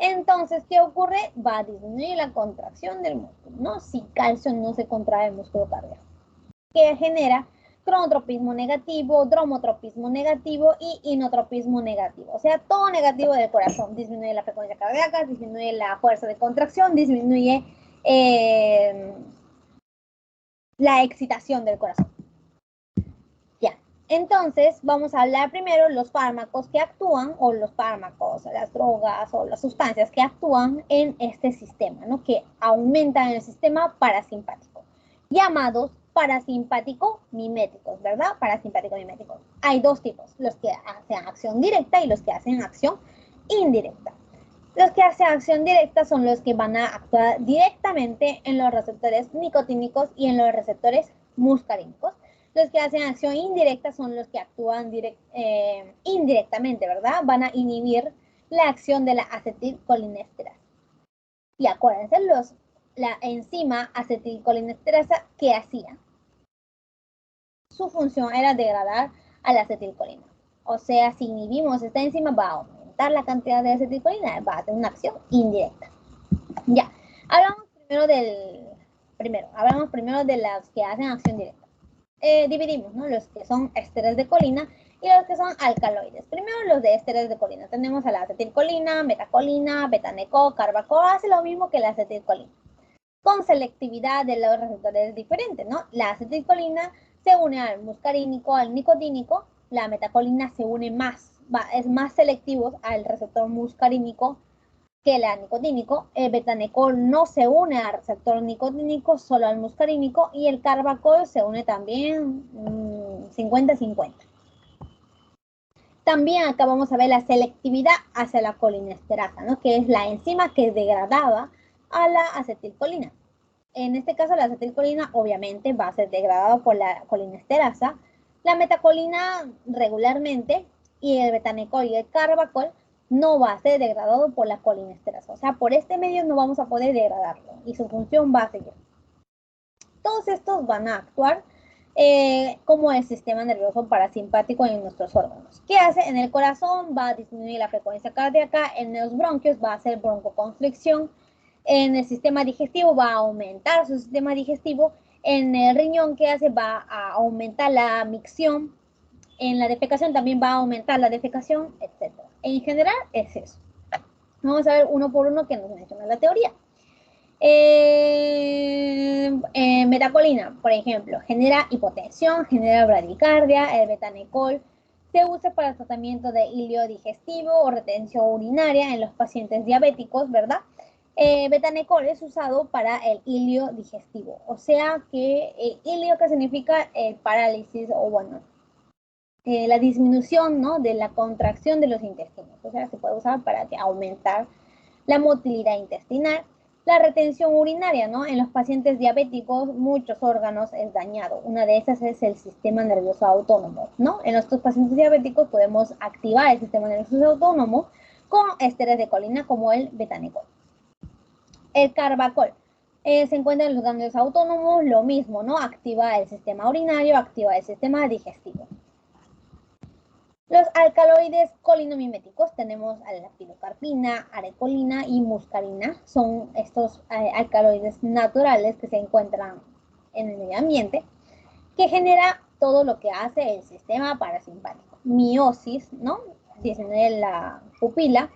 Entonces, ¿qué ocurre? Va a disminuir la contracción del músculo, ¿no? Si calcio no se contrae el músculo cardíaco, que genera cronotropismo negativo, dromotropismo negativo y inotropismo negativo. O sea, todo negativo del corazón. Disminuye la frecuencia cardíaca, disminuye la fuerza de contracción, disminuye la excitación del corazón. Ya. Entonces, vamos a hablar primero los fármacos que actúan, o los fármacos, las drogas o las sustancias que actúan en este sistema, ¿no? Que aumentan el sistema parasimpático, llamados parasimpático-miméticos, ¿verdad? Parasimpático-miméticos. Hay dos tipos, los que hacen acción directa y los que hacen acción indirecta. Los que hacen acción directa son los que van a actuar directamente en los receptores nicotínicos y en los receptores muscarínicos. Los que hacen acción indirecta son los que actúan indirectamente, ¿verdad? Van a inhibir la acción de la acetilcolinesterasa. Y acuérdense, la enzima acetilcolinesterasa, ¿qué hacía? Su función era degradar a la acetilcolina. O sea, si inhibimos esta enzima, va a aumentar la cantidad de acetilcolina, va a tener una acción indirecta. Ya, hablamos primero de las que hacen acción directa. Dividimos, ¿no? Los que son ésteres de colina y los que son alcaloides. Primero los de ésteres de colina. Tenemos a la acetilcolina, metacolina, betaneco, carbaco. Hace lo mismo que la acetilcolina, con selectividad de los receptores diferentes, ¿no? La acetilcolina se une al muscarínico, al nicotínico. La metacolina se une es más selectivo al receptor muscarínico que el nicotínico. El betanecol no se une al receptor nicotínico, solo al muscarínico, y el carbacol se une también 50-50. También acá vamos a ver la selectividad hacia la colinesterasa, ¿no? Que es la enzima que degradaba a la acetilcolina. En este caso, la acetilcolina obviamente va a ser degradada por la colinesterasa, la metacolina regularmente, y el betanecol y el carbacol no va a ser degradado por la colinesterasa. O sea, por este medio no vamos a poder degradarlo y su función va a seguir. Todos estos van a actuar como el sistema nervioso parasimpático en nuestros órganos. ¿Qué hace? En el corazón va a disminuir la frecuencia cardíaca, en los bronquios va a hacer broncoconstricción, en el sistema digestivo va a aumentar su sistema digestivo, en el riñón, ¿qué hace? Va a aumentar la micción, en la defecación también va a aumentar la defecación, etc. En general es eso. Vamos a ver uno por uno que nos menciona la teoría. Metacolina, por ejemplo, genera hipotensión, genera bradicardia. El betanecol se usa para el tratamiento de hilio digestivo o retención urinaria en los pacientes diabéticos, ¿verdad? Betanecol es usado para el hilio digestivo, o sea que hilio, que significa el parálisis o bueno, la disminución, ¿no?, de la contracción de los intestinos, o sea, se puede usar para aumentar la motilidad intestinal. La retención urinaria, ¿no? En los pacientes diabéticos, muchos órganos es dañado. Una de esas es el sistema nervioso autónomo, ¿no? En estos pacientes diabéticos podemos activar el sistema nervioso autónomo con esteres de colina como el betanecol. El carbacol se encuentra en los ganglios autónomos, lo mismo, ¿no? Activa el sistema urinario, activa el sistema digestivo. Los alcaloides colinamiméticos, tenemos a la pilocarpina, arecolina y muscarina. Son estos alcaloides naturales que se encuentran en el medio ambiente, que genera todo lo que hace el sistema parasimpático. Miosis, ¿no? Disminuye la pupila,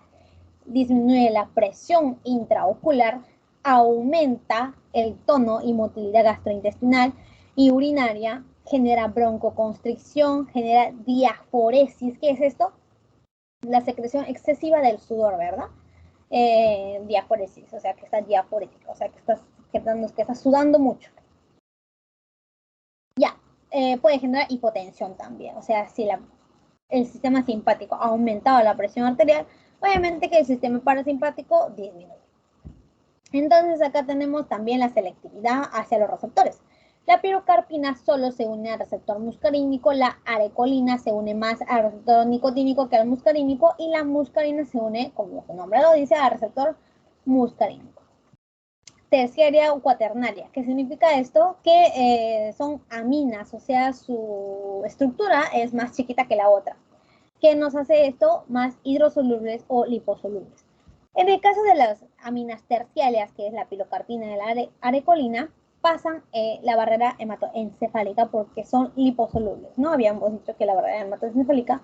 disminuye la presión intraocular, aumenta el tono y motilidad gastrointestinal y urinaria, genera broncoconstricción, genera diaforesis. ¿Qué es esto? La secreción excesiva del sudor, ¿verdad? Diaforesis, o sea que estás diaforética, o sea que estás sudando mucho. Ya, puede generar hipotensión también, o sea, si el sistema simpático ha aumentado la presión arterial, obviamente que el sistema parasimpático disminuye. Entonces acá tenemos también la selectividad hacia los receptores. La pirocarpina solo se une al receptor muscarínico, la arecolina se une más al receptor nicotínico que al muscarínico, y la muscarina se une, como su nombre lo dice, al receptor muscarínico. Terciaria o cuaternaria. ¿Qué significa esto? Que son aminas, o sea, su estructura es más chiquita que la otra. ¿Qué nos hace esto? Más hidrosolubles o liposolubles. En el caso de las aminas terciarias, que es la pilocarpina y la arecolina, pasan la barrera hematoencefálica porque son liposolubles, ¿no? Habíamos dicho que la barrera hematoencefálica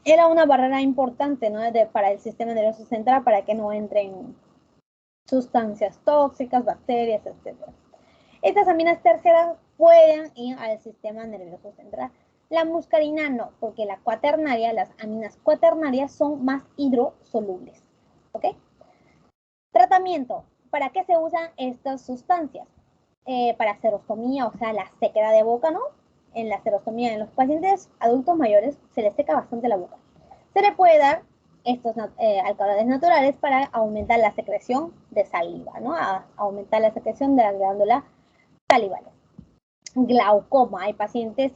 era una barrera importante, ¿no?, para el sistema nervioso central, para que no entren sustancias tóxicas, bacterias, etc. Estas aminas terciarias pueden ir al sistema nervioso central. La muscarina no, porque la cuaternaria, las aminas cuaternarias son más hidrosolubles. ¿Ok? Tratamiento. ¿Para qué se usan estas sustancias? Para serostomía, o sea, la sequedad de boca, ¿no? En la serostomía en los pacientes adultos mayores se les seca bastante la boca. Se le puede dar estos alcaloides naturales para aumentar la secreción de saliva, ¿no? A aumentar la secreción de las glándulas salivales. Glaucoma, hay pacientes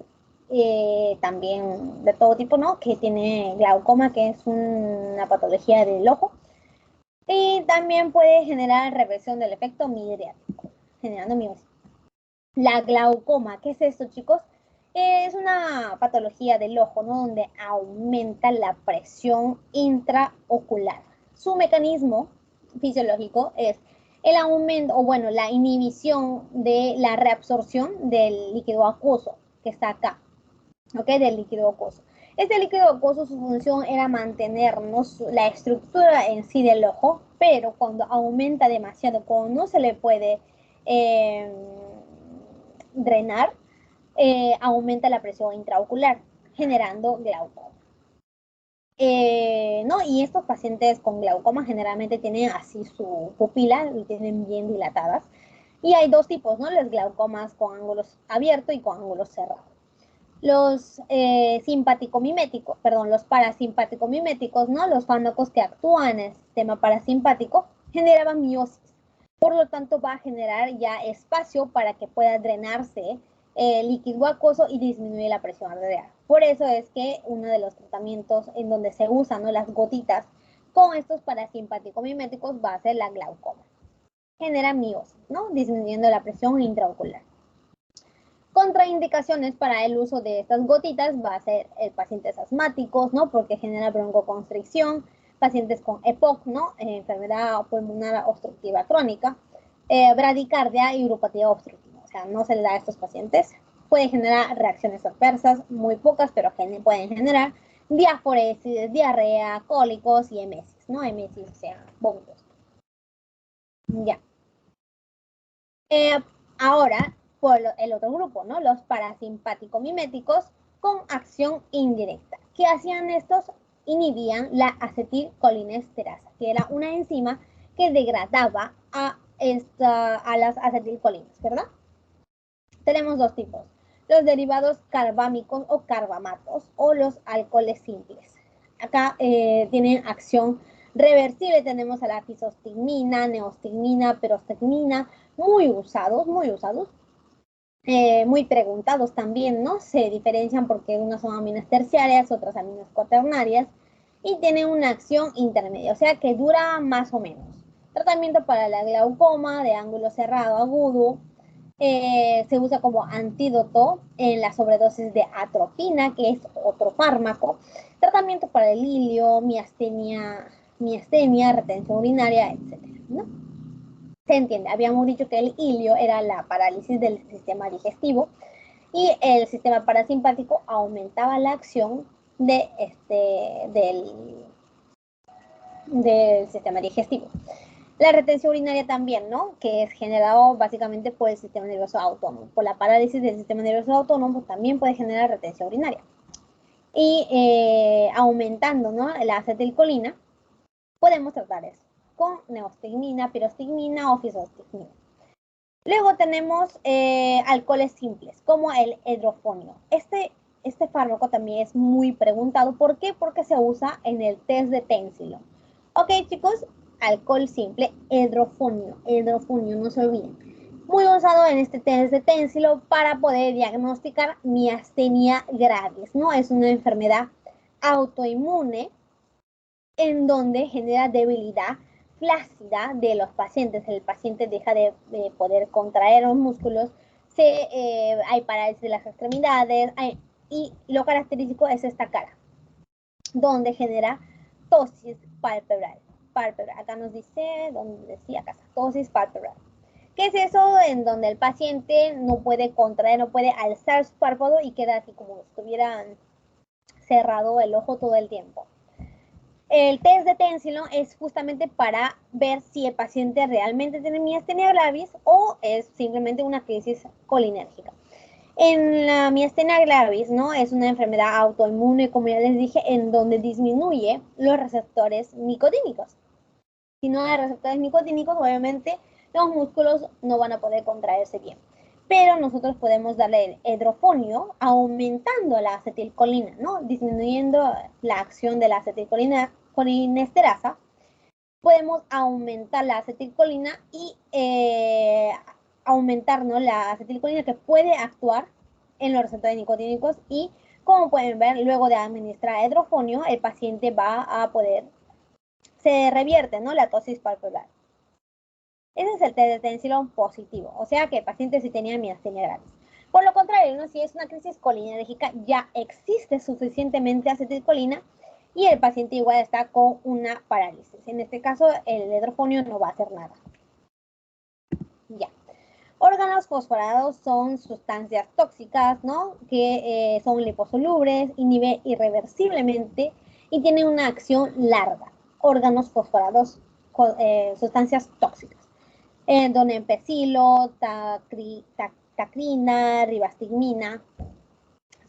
también de todo tipo, ¿no?, que tiene glaucoma, que es una patología del ojo, y también puede generar reversión del efecto midriático, generando miosis. La glaucoma, ¿qué es esto, chicos? Es una patología del ojo, ¿no?, donde aumenta la presión intraocular. Su mecanismo fisiológico es el aumento, o bueno, la inhibición de la reabsorción del líquido acuoso, que está acá, ¿ok? Del líquido acuoso. Este líquido acuoso, su función era mantenernos la estructura en sí del ojo, pero cuando aumenta demasiado, cuando no se le puede drenar, aumenta la presión intraocular, generando glaucoma. ¿No? Y estos pacientes con glaucoma generalmente tienen así su pupila, y tienen bien dilatadas. Y hay dos tipos, ¿no? Los glaucomas con ángulos abiertos y con ángulos cerrados. Los simpático-miméticos, perdón, los parasimpático-miméticos, ¿no? Los fármacos que actúan en el sistema parasimpático generaban miosis. Por lo tanto, va a generar ya espacio para que pueda drenarse el líquido acuoso y disminuir la presión arterial. Por eso es que uno de los tratamientos en donde se usan, ¿no?, las gotitas con estos parasimpático-miméticos va a ser la glaucoma. Genera miosis, ¿no?, disminuyendo la presión intraocular. Contraindicaciones para el uso de estas gotitas va a ser pacientes asmáticos, ¿no?, porque genera broncoconstricción, pacientes con EPOC, ¿no?, enfermedad pulmonar obstructiva crónica, bradicardia y uropatía obstructiva. O sea, no se le da a estos pacientes. Puede generar reacciones adversas, muy pocas, pero pueden generar diaforesis, diarrea, cólicos y emesis, ¿no? Emesis, o sea, vómitos. Ya. Ahora, por el otro grupo, ¿no? Los parasimpático-miméticos con acción indirecta. ¿Qué hacían estos? Inhibían la acetilcolinesterasa, que era una enzima que degradaba a las acetilcolinas, ¿verdad? Tenemos dos tipos, los derivados carbámicos o carbamatos o los alcoholes simples. Acá tienen acción reversible, tenemos a la fisostigmina, neostigmina, perostigmina, muy usados, muy preguntados también, ¿no? Se diferencian porque unas son aminas terciarias, otras aminas cuaternarias, y tienen una acción intermedia, o sea que dura más o menos. Tratamiento para la glaucoma de ángulo cerrado agudo, se usa como antídoto en la sobredosis de atropina, que es otro fármaco. Tratamiento para el ilio, miastenia, retención urinaria, etc., ¿no? Se entiende, habíamos dicho que el ilio era la parálisis del sistema digestivo y el sistema parasimpático aumentaba la acción del sistema digestivo. La retención urinaria también, ¿no?, que es generado básicamente por el sistema nervioso autónomo. Por la parálisis del sistema nervioso autónomo también puede generar retención urinaria. Y aumentando, ¿no?, la acetilcolina, podemos tratar eso con neostigmina, pirostigmina o fisostigmina. Luego tenemos alcoholes simples, como el hidrofonio. Este fármaco también es muy preguntado. ¿Por qué? Porque se usa en el test de Tensilon. Ok, chicos, alcohol simple, hidrofonio, no se olviden. Muy usado en este test de Tensilon para poder diagnosticar miastenia gravis, ¿no? Es una enfermedad autoinmune en donde genera debilidad flácida de los pacientes. El paciente deja de poder contraer los músculos, hay parálisis de las extremidades, y lo característico es esta cara, donde genera tosis palpebral. Acá nos dice, donde decía acá, tosis palpebral. ¿Qué es eso? En donde el paciente no puede contraer, no puede alzar su párpado y queda así como si estuviera cerrado el ojo todo el tiempo. El test de Tensilon es justamente para ver si el paciente realmente tiene miastenia gravis o es simplemente una crisis colinérgica. En la miastenia gravis, ¿no?, es una enfermedad autoinmune, como ya les dije, en donde disminuye los receptores nicotínicos. Si no hay receptores nicotínicos, obviamente los músculos no van a poder contraerse bien. Pero nosotros podemos darle el hidrofonio aumentando la acetilcolina, ¿no?, disminuyendo la acción de la acetilcolinesterasa. Podemos aumentar la acetilcolina y aumentar, ¿no?, la acetilcolina que puede actuar en los receptores nicotínicos, y como pueden ver, luego de administrar hidrofonio, el paciente va a poder, se revierte, ¿no?, la tosis palpebral. Ese es el test de Tensilon positivo, o sea que el paciente sí tenía miastenia gravis. Por lo contrario, ¿no?, si es una crisis colinérgica, ya existe suficientemente acetilcolina y el paciente igual está con una parálisis. En este caso, el hidrofonio no va a hacer nada. Ya. Órganos fosforados son sustancias tóxicas, ¿no?, que son liposolubles, inhiben irreversiblemente y tienen una acción larga. Órganos fosforados, sustancias tóxicas. Donepezilo, tacrina, ribastigmina,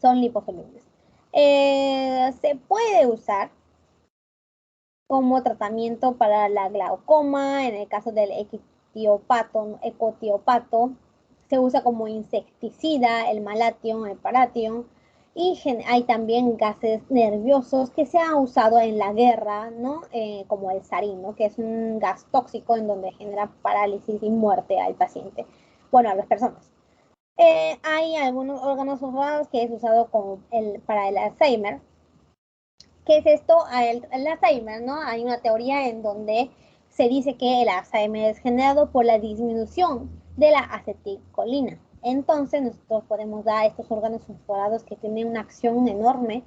son liposolubles. Se puede usar como tratamiento para la glaucoma, en el caso del ecotiopato, se usa como insecticida, el malation, el paration, Y hay también gases nerviosos que se han usado en la guerra, ¿no? Como el sarín, ¿no? Que es un gas tóxico en donde genera parálisis y muerte al paciente, bueno, a las personas. Hay algunos órganos fosforados que es usado para el Alzheimer. ¿Qué es esto? El Alzheimer, ¿no? Hay una teoría en donde se dice que el Alzheimer es generado por la disminución de la acetilcolina. Entonces nosotros podemos dar estos órganos fosforados que tienen una acción enorme,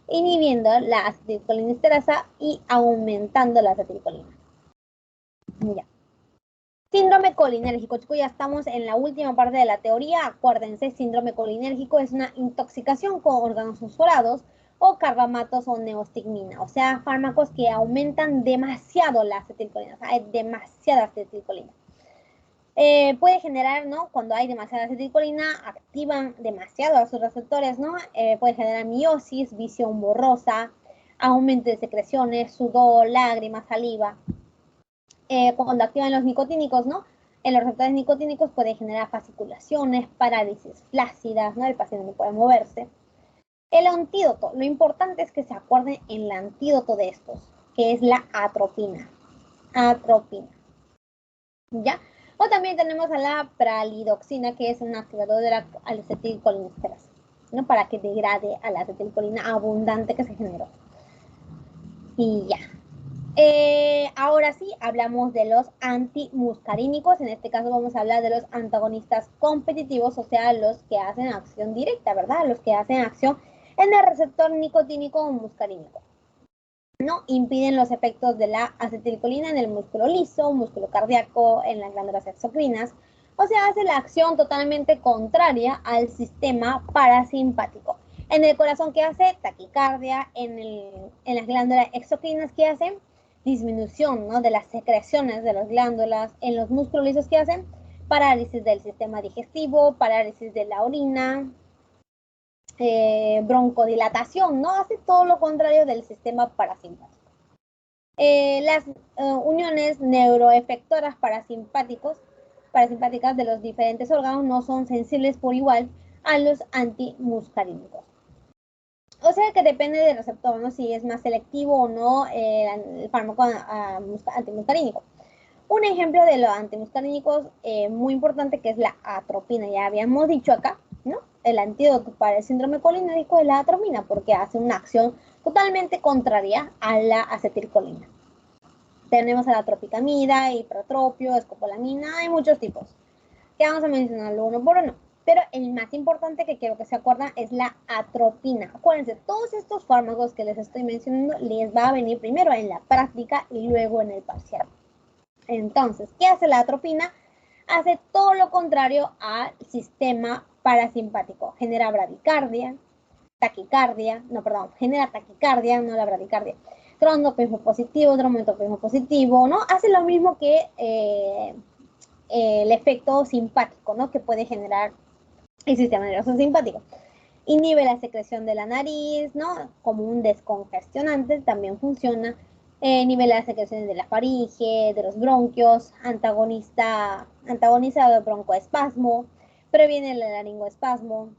inhibiendo la acetilcolinesterasa y aumentando la acetilcolina. Ya. Síndrome colinérgico, chicos, ya estamos en la última parte de la teoría. Acuérdense, síndrome colinérgico es una intoxicación con órganos fosforados o carbamatos o neostigmina, o sea, fármacos que aumentan demasiado la acetilcolina, o sea, hay demasiada acetilcolina. Puede generar, ¿no? Cuando hay demasiada acetilcolina, activan demasiado a sus receptores, ¿no? Puede generar miosis, visión borrosa, aumento de secreciones, sudor, lágrimas, saliva. Cuando activan los nicotínicos, ¿no? En los receptores nicotínicos puede generar fasciculaciones, parálisis flácidas, ¿no? El paciente no puede moverse. El antídoto, lo importante es que se acuerden el antídoto de estos, que es la atropina. Atropina. ¿Ya? O también tenemos a la pralidoxina, que es un activador de la acetilcolinesterasa, ¿no? Para que degrade a la acetilcolina abundante que se generó. Y ya. Ahora sí, hablamos de los antimuscarínicos. En este caso vamos a hablar de los antagonistas competitivos, o sea, los que hacen acción directa, ¿verdad? Los que hacen acción en el receptor nicotínico o muscarínico. No impiden los efectos de la acetilcolina en el músculo liso, músculo cardíaco, en las glándulas exocrinas. O sea, hace la acción totalmente contraria al sistema parasimpático. En el corazón, ¿qué hace? Taquicardia. En las glándulas exocrinas, ¿qué hacen? Disminución, ¿no? De las secreciones de las glándulas. En los músculos lisos, ¿qué hacen? Parálisis del sistema digestivo, parálisis de la orina, broncodilatación, ¿no? Hace todo lo contrario del sistema parasimpático. Las uniones neuroefectoras parasimpáticas de los diferentes órganos no son sensibles por igual a los antimuscarínicos. O sea que depende del receptor, ¿no? Si es más selectivo o no el fármaco antimuscarínico. Un ejemplo de los antimuscarínicos muy importante que es la atropina. Ya habíamos dicho acá, ¿no? El antídoto para el síndrome colinérgico es la atropina porque hace una acción totalmente contraria a la acetilcolina. Tenemos a la tropicamida, hipertropio, escopolamina, hay muchos tipos. Que vamos a mencionarlo uno por uno. Pero el más importante que quiero que se acuerden es la atropina. Acuérdense, todos estos fármacos que les estoy mencionando les va a venir primero en la práctica y luego en el parcial. Entonces, ¿qué hace la atropina? Hace todo lo contrario al sistema parasimpático. Genera bradicardia, taquicardia, genera taquicardia, no la bradicardia. Tromboplasma positivo, tromboplasma positivo, ¿no? Hace lo mismo que el efecto simpático, ¿no? Que puede generar el sistema nervioso simpático. Inhibe la secreción de la nariz, ¿no? Como un descongestionante, también funciona. Inhibe las secreciones de la faringe, de los bronquios, antagoniza el broncoespasmo, previene el laringoespasmo.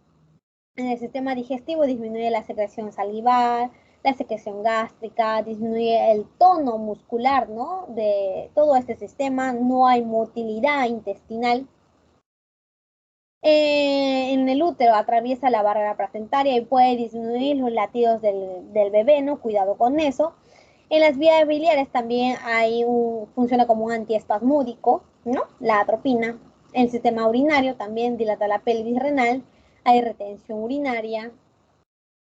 En el sistema digestivo disminuye la secreción salival, la secreción gástrica, disminuye el tono muscular, ¿no? De todo este sistema, no hay motilidad intestinal. En el útero atraviesa la barrera placentaria y puede disminuir los latidos del bebé, ¿no? Cuidado con eso. En las vías biliares también funciona como un antiespasmódico, ¿no? La atropina. En el sistema urinario también dilata la pelvis renal, hay retención urinaria.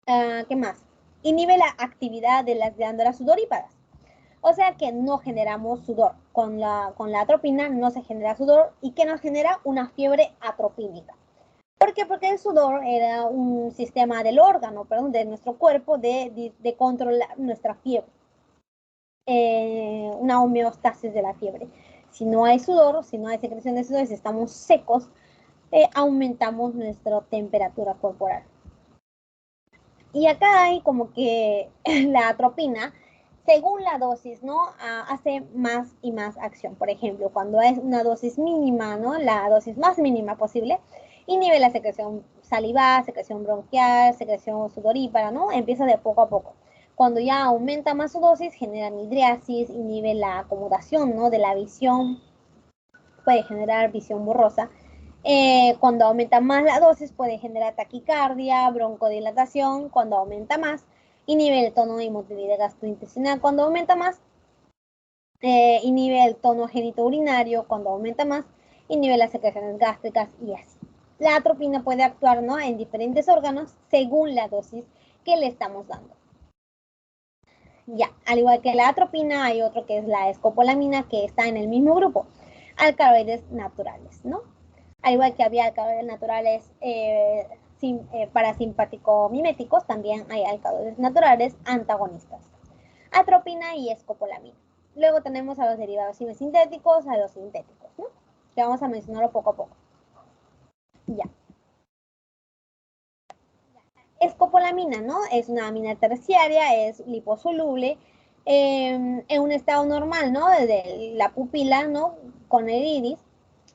¿Qué más? Inhibe la actividad de las glándulas sudoríparas. O sea que no generamos sudor. Con la atropina no se genera sudor y que nos genera una fiebre atropínica. ¿Por qué? Porque el sudor era un sistema del órgano, perdón, de nuestro cuerpo de controlar nuestra fiebre. Una homeostasis de la fiebre. Si no hay sudor, si no hay secreción de sudor, si estamos secos, aumentamos nuestra temperatura corporal. Y acá hay como que la atropina, según la dosis, ¿no? Hace más y más acción. Por ejemplo, cuando es una dosis mínima, ¿no? La dosis más mínima posible, inhibe la secreción salivar, secreción bronquial, secreción sudorípara, ¿no? Empieza de poco a poco. Cuando ya aumenta más su dosis, genera midriasis, inhibe la acomodación, ¿no? De la visión, puede generar visión borrosa. Cuando aumenta más la dosis, puede generar taquicardia, broncodilatación. Cuando aumenta más, inhibe el tono y motilidad gastrointestinal. Cuando aumenta más, inhibe el tono genitourinario. Cuando aumenta más, inhibe las secreciones gástricas y así. La atropina puede actuar, ¿no? En diferentes órganos según la dosis que le estamos dando. Ya, al igual que la atropina, hay otro que es la escopolamina, que está en el mismo grupo, alcaloides naturales, ¿no? Al igual que había alcaloides naturales parasimpático-miméticos, también hay alcaloides naturales antagonistas, atropina y escopolamina. Luego tenemos a los derivados semisintéticos, a los sintéticos, ¿no? Que vamos a mencionarlo poco a poco. Ya. Escopolamina, ¿no? Es una amina terciaria, es liposoluble, en un estado normal, ¿no? Desde la pupila, ¿no? Con el iris,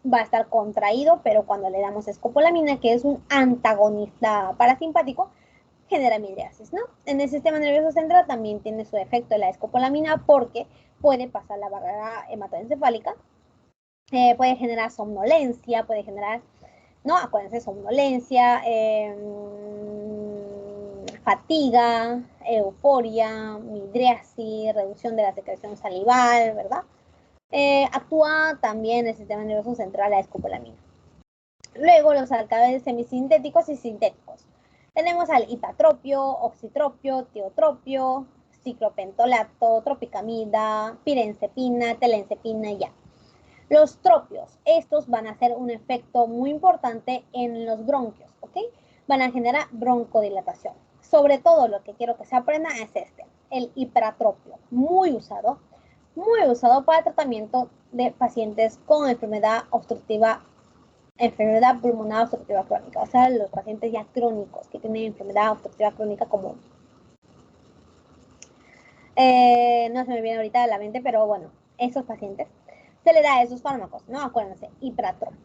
va a estar contraído, pero cuando le damos escopolamina, que es un antagonista parasimpático, genera midriasis, ¿no? En el sistema nervioso central también tiene su efecto la escopolamina porque puede pasar la barrera hematoencefálica, puede generar somnolencia, puede generar, ¿no? Acuérdense, somnolencia, fatiga, euforia, midriasis, reducción de la secreción salival, ¿verdad? Actúa también el sistema nervioso central la escopolamina. Luego los alcaloides semisintéticos y sintéticos. Tenemos al hipatropio, oxitropio, tiotropio, ciclopentolato, tropicamida, pirenzepina, telenzepina y ya. Los tropios, estos van a hacer un efecto muy importante en los bronquios, ¿ok? Van a generar broncodilatación. Sobre todo lo que quiero que se aprenda es el hiperatropio, muy usado para tratamiento de pacientes con enfermedad pulmonar obstructiva crónica, o sea, los pacientes ya crónicos que tienen enfermedad obstructiva crónica común. No se me viene ahorita de la mente, pero bueno, esos pacientes se le da esos fármacos, ¿no? Acuérdense, hiperatropio.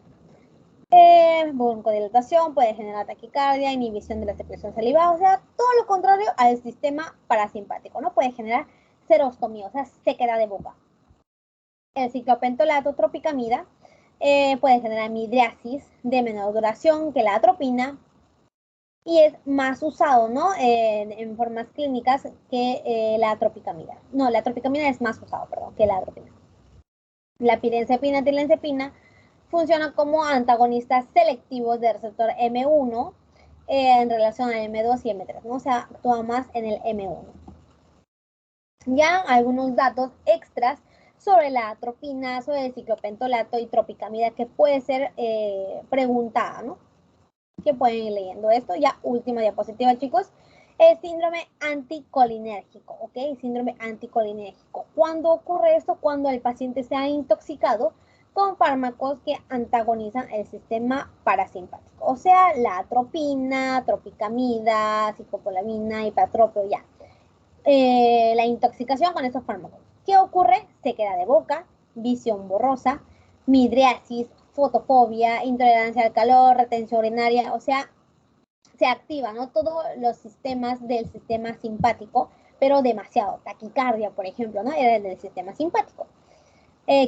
Broncodilatación, puede generar taquicardia, inhibición de la secreción salival, o sea, todo lo contrario al sistema parasimpático, ¿no? Puede generar serostomía, o sea, sequedad de boca. El ciclopentolato, tropicamida, puede generar midriasis de menor duración que la atropina y es más usado, ¿no? En formas clínicas que la tropicamida. No, la tropicamida es más usado, perdón, que la atropina. La pirenzepina, tilenzepina funciona como antagonistas selectivos del receptor M1 en relación al M2 y M3, ¿no? O sea, actúa más en el M1. Ya algunos datos extras sobre la atropina, sobre el ciclopentolato y tropicamida que puede ser preguntada, ¿no? Que pueden ir leyendo esto. Ya, última diapositiva, chicos. El síndrome anticolinérgico, ¿ok? Síndrome anticolinérgico. ¿Cuándo ocurre esto? Cuando el paciente se ha intoxicado con fármacos que antagonizan el sistema parasimpático. O sea, la atropina, tropicamida, cicopolamina, hipatropio, ya. La intoxicación con estos fármacos. ¿Qué ocurre? Sequedad de boca, visión borrosa, midriasis, fotofobia, intolerancia al calor, retención urinaria, o sea, se activan, ¿no? Todos los sistemas del sistema simpático, pero demasiado. Taquicardia, por ejemplo, ¿no? Era del sistema simpático.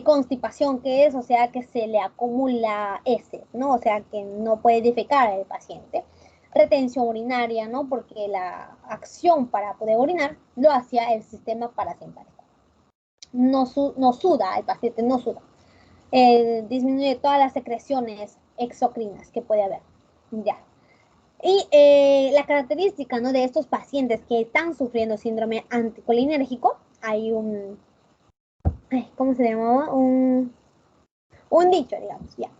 Constipación, ¿qué es? O sea, que se le acumula heces, ¿no? O sea, que no puede defecar el paciente. Retención urinaria, ¿no? Porque la acción para poder orinar lo hacía el sistema parasimpático. No suda, el paciente no suda. Disminuye todas las secreciones exocrinas que puede haber. Ya. Y la característica, ¿no? De estos pacientes que están sufriendo síndrome anticolinérgico, hay un, ¿cómo se llamaba? Un dicho, digamos, ya.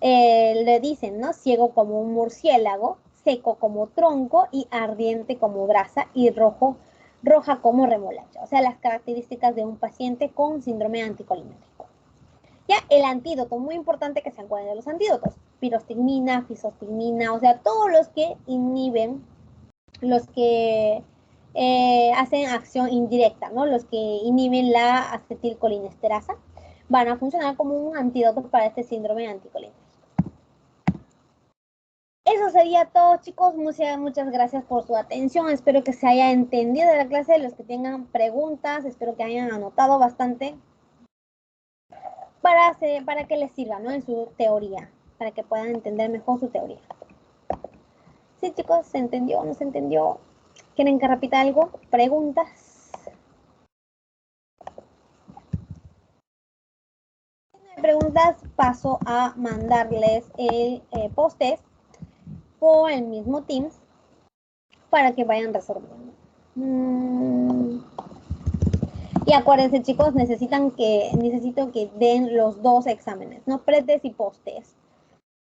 Le dicen, ¿no? Ciego como un murciélago, seco como tronco y ardiente como brasa y roja como remolacha. O sea, las características de un paciente con síndrome anticolinérgico. Ya, el antídoto, muy importante que se acuerden de los antídotos. Pirostigmina, fisostigmina, o sea, todos los que inhiben, los que hacen acción indirecta, ¿no? Los que inhiben la acetilcolinesterasa van a funcionar como un antídoto para este síndrome anticolinérgico. Eso sería todo, chicos. Muchas gracias por su atención. Espero que se haya entendido la clase. Los que tengan preguntas, espero que hayan anotado bastante para que les sirva, ¿no? En su teoría, para que puedan entender mejor su teoría. Sí, chicos, ¿se entendió o no se entendió? ¿Quieren que repita algo? ¿Preguntas? Si no hay preguntas, paso a mandarles el post-test por el mismo Teams para que vayan resolviendo. Y acuérdense, chicos, necesito que den los 2 exámenes, ¿no? Pretest y post-test,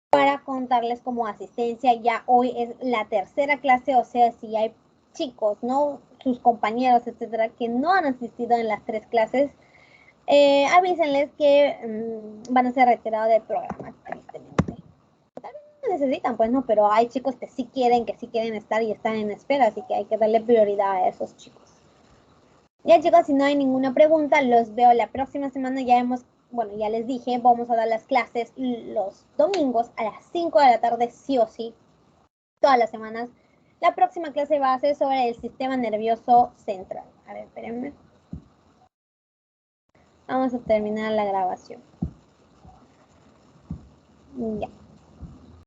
para contarles como asistencia. Ya hoy es la tercera clase, o sea, si hay chicos, ¿no? Sus compañeros, etcétera, que no han asistido en las 3 clases, avísenles que van a ser retirados del programa, tristemente. Tal vez no necesitan, pues no, pero hay chicos que sí quieren estar y están en espera, así que hay que darle prioridad a esos chicos. Ya, chicos, si no hay ninguna pregunta, los veo la próxima semana. Ya les dije, vamos a dar las clases los domingos a las 5 de la tarde, sí o sí, todas las semanas. La próxima clase va a ser sobre el sistema nervioso central. A ver, espérenme. Vamos a terminar la grabación. Ya.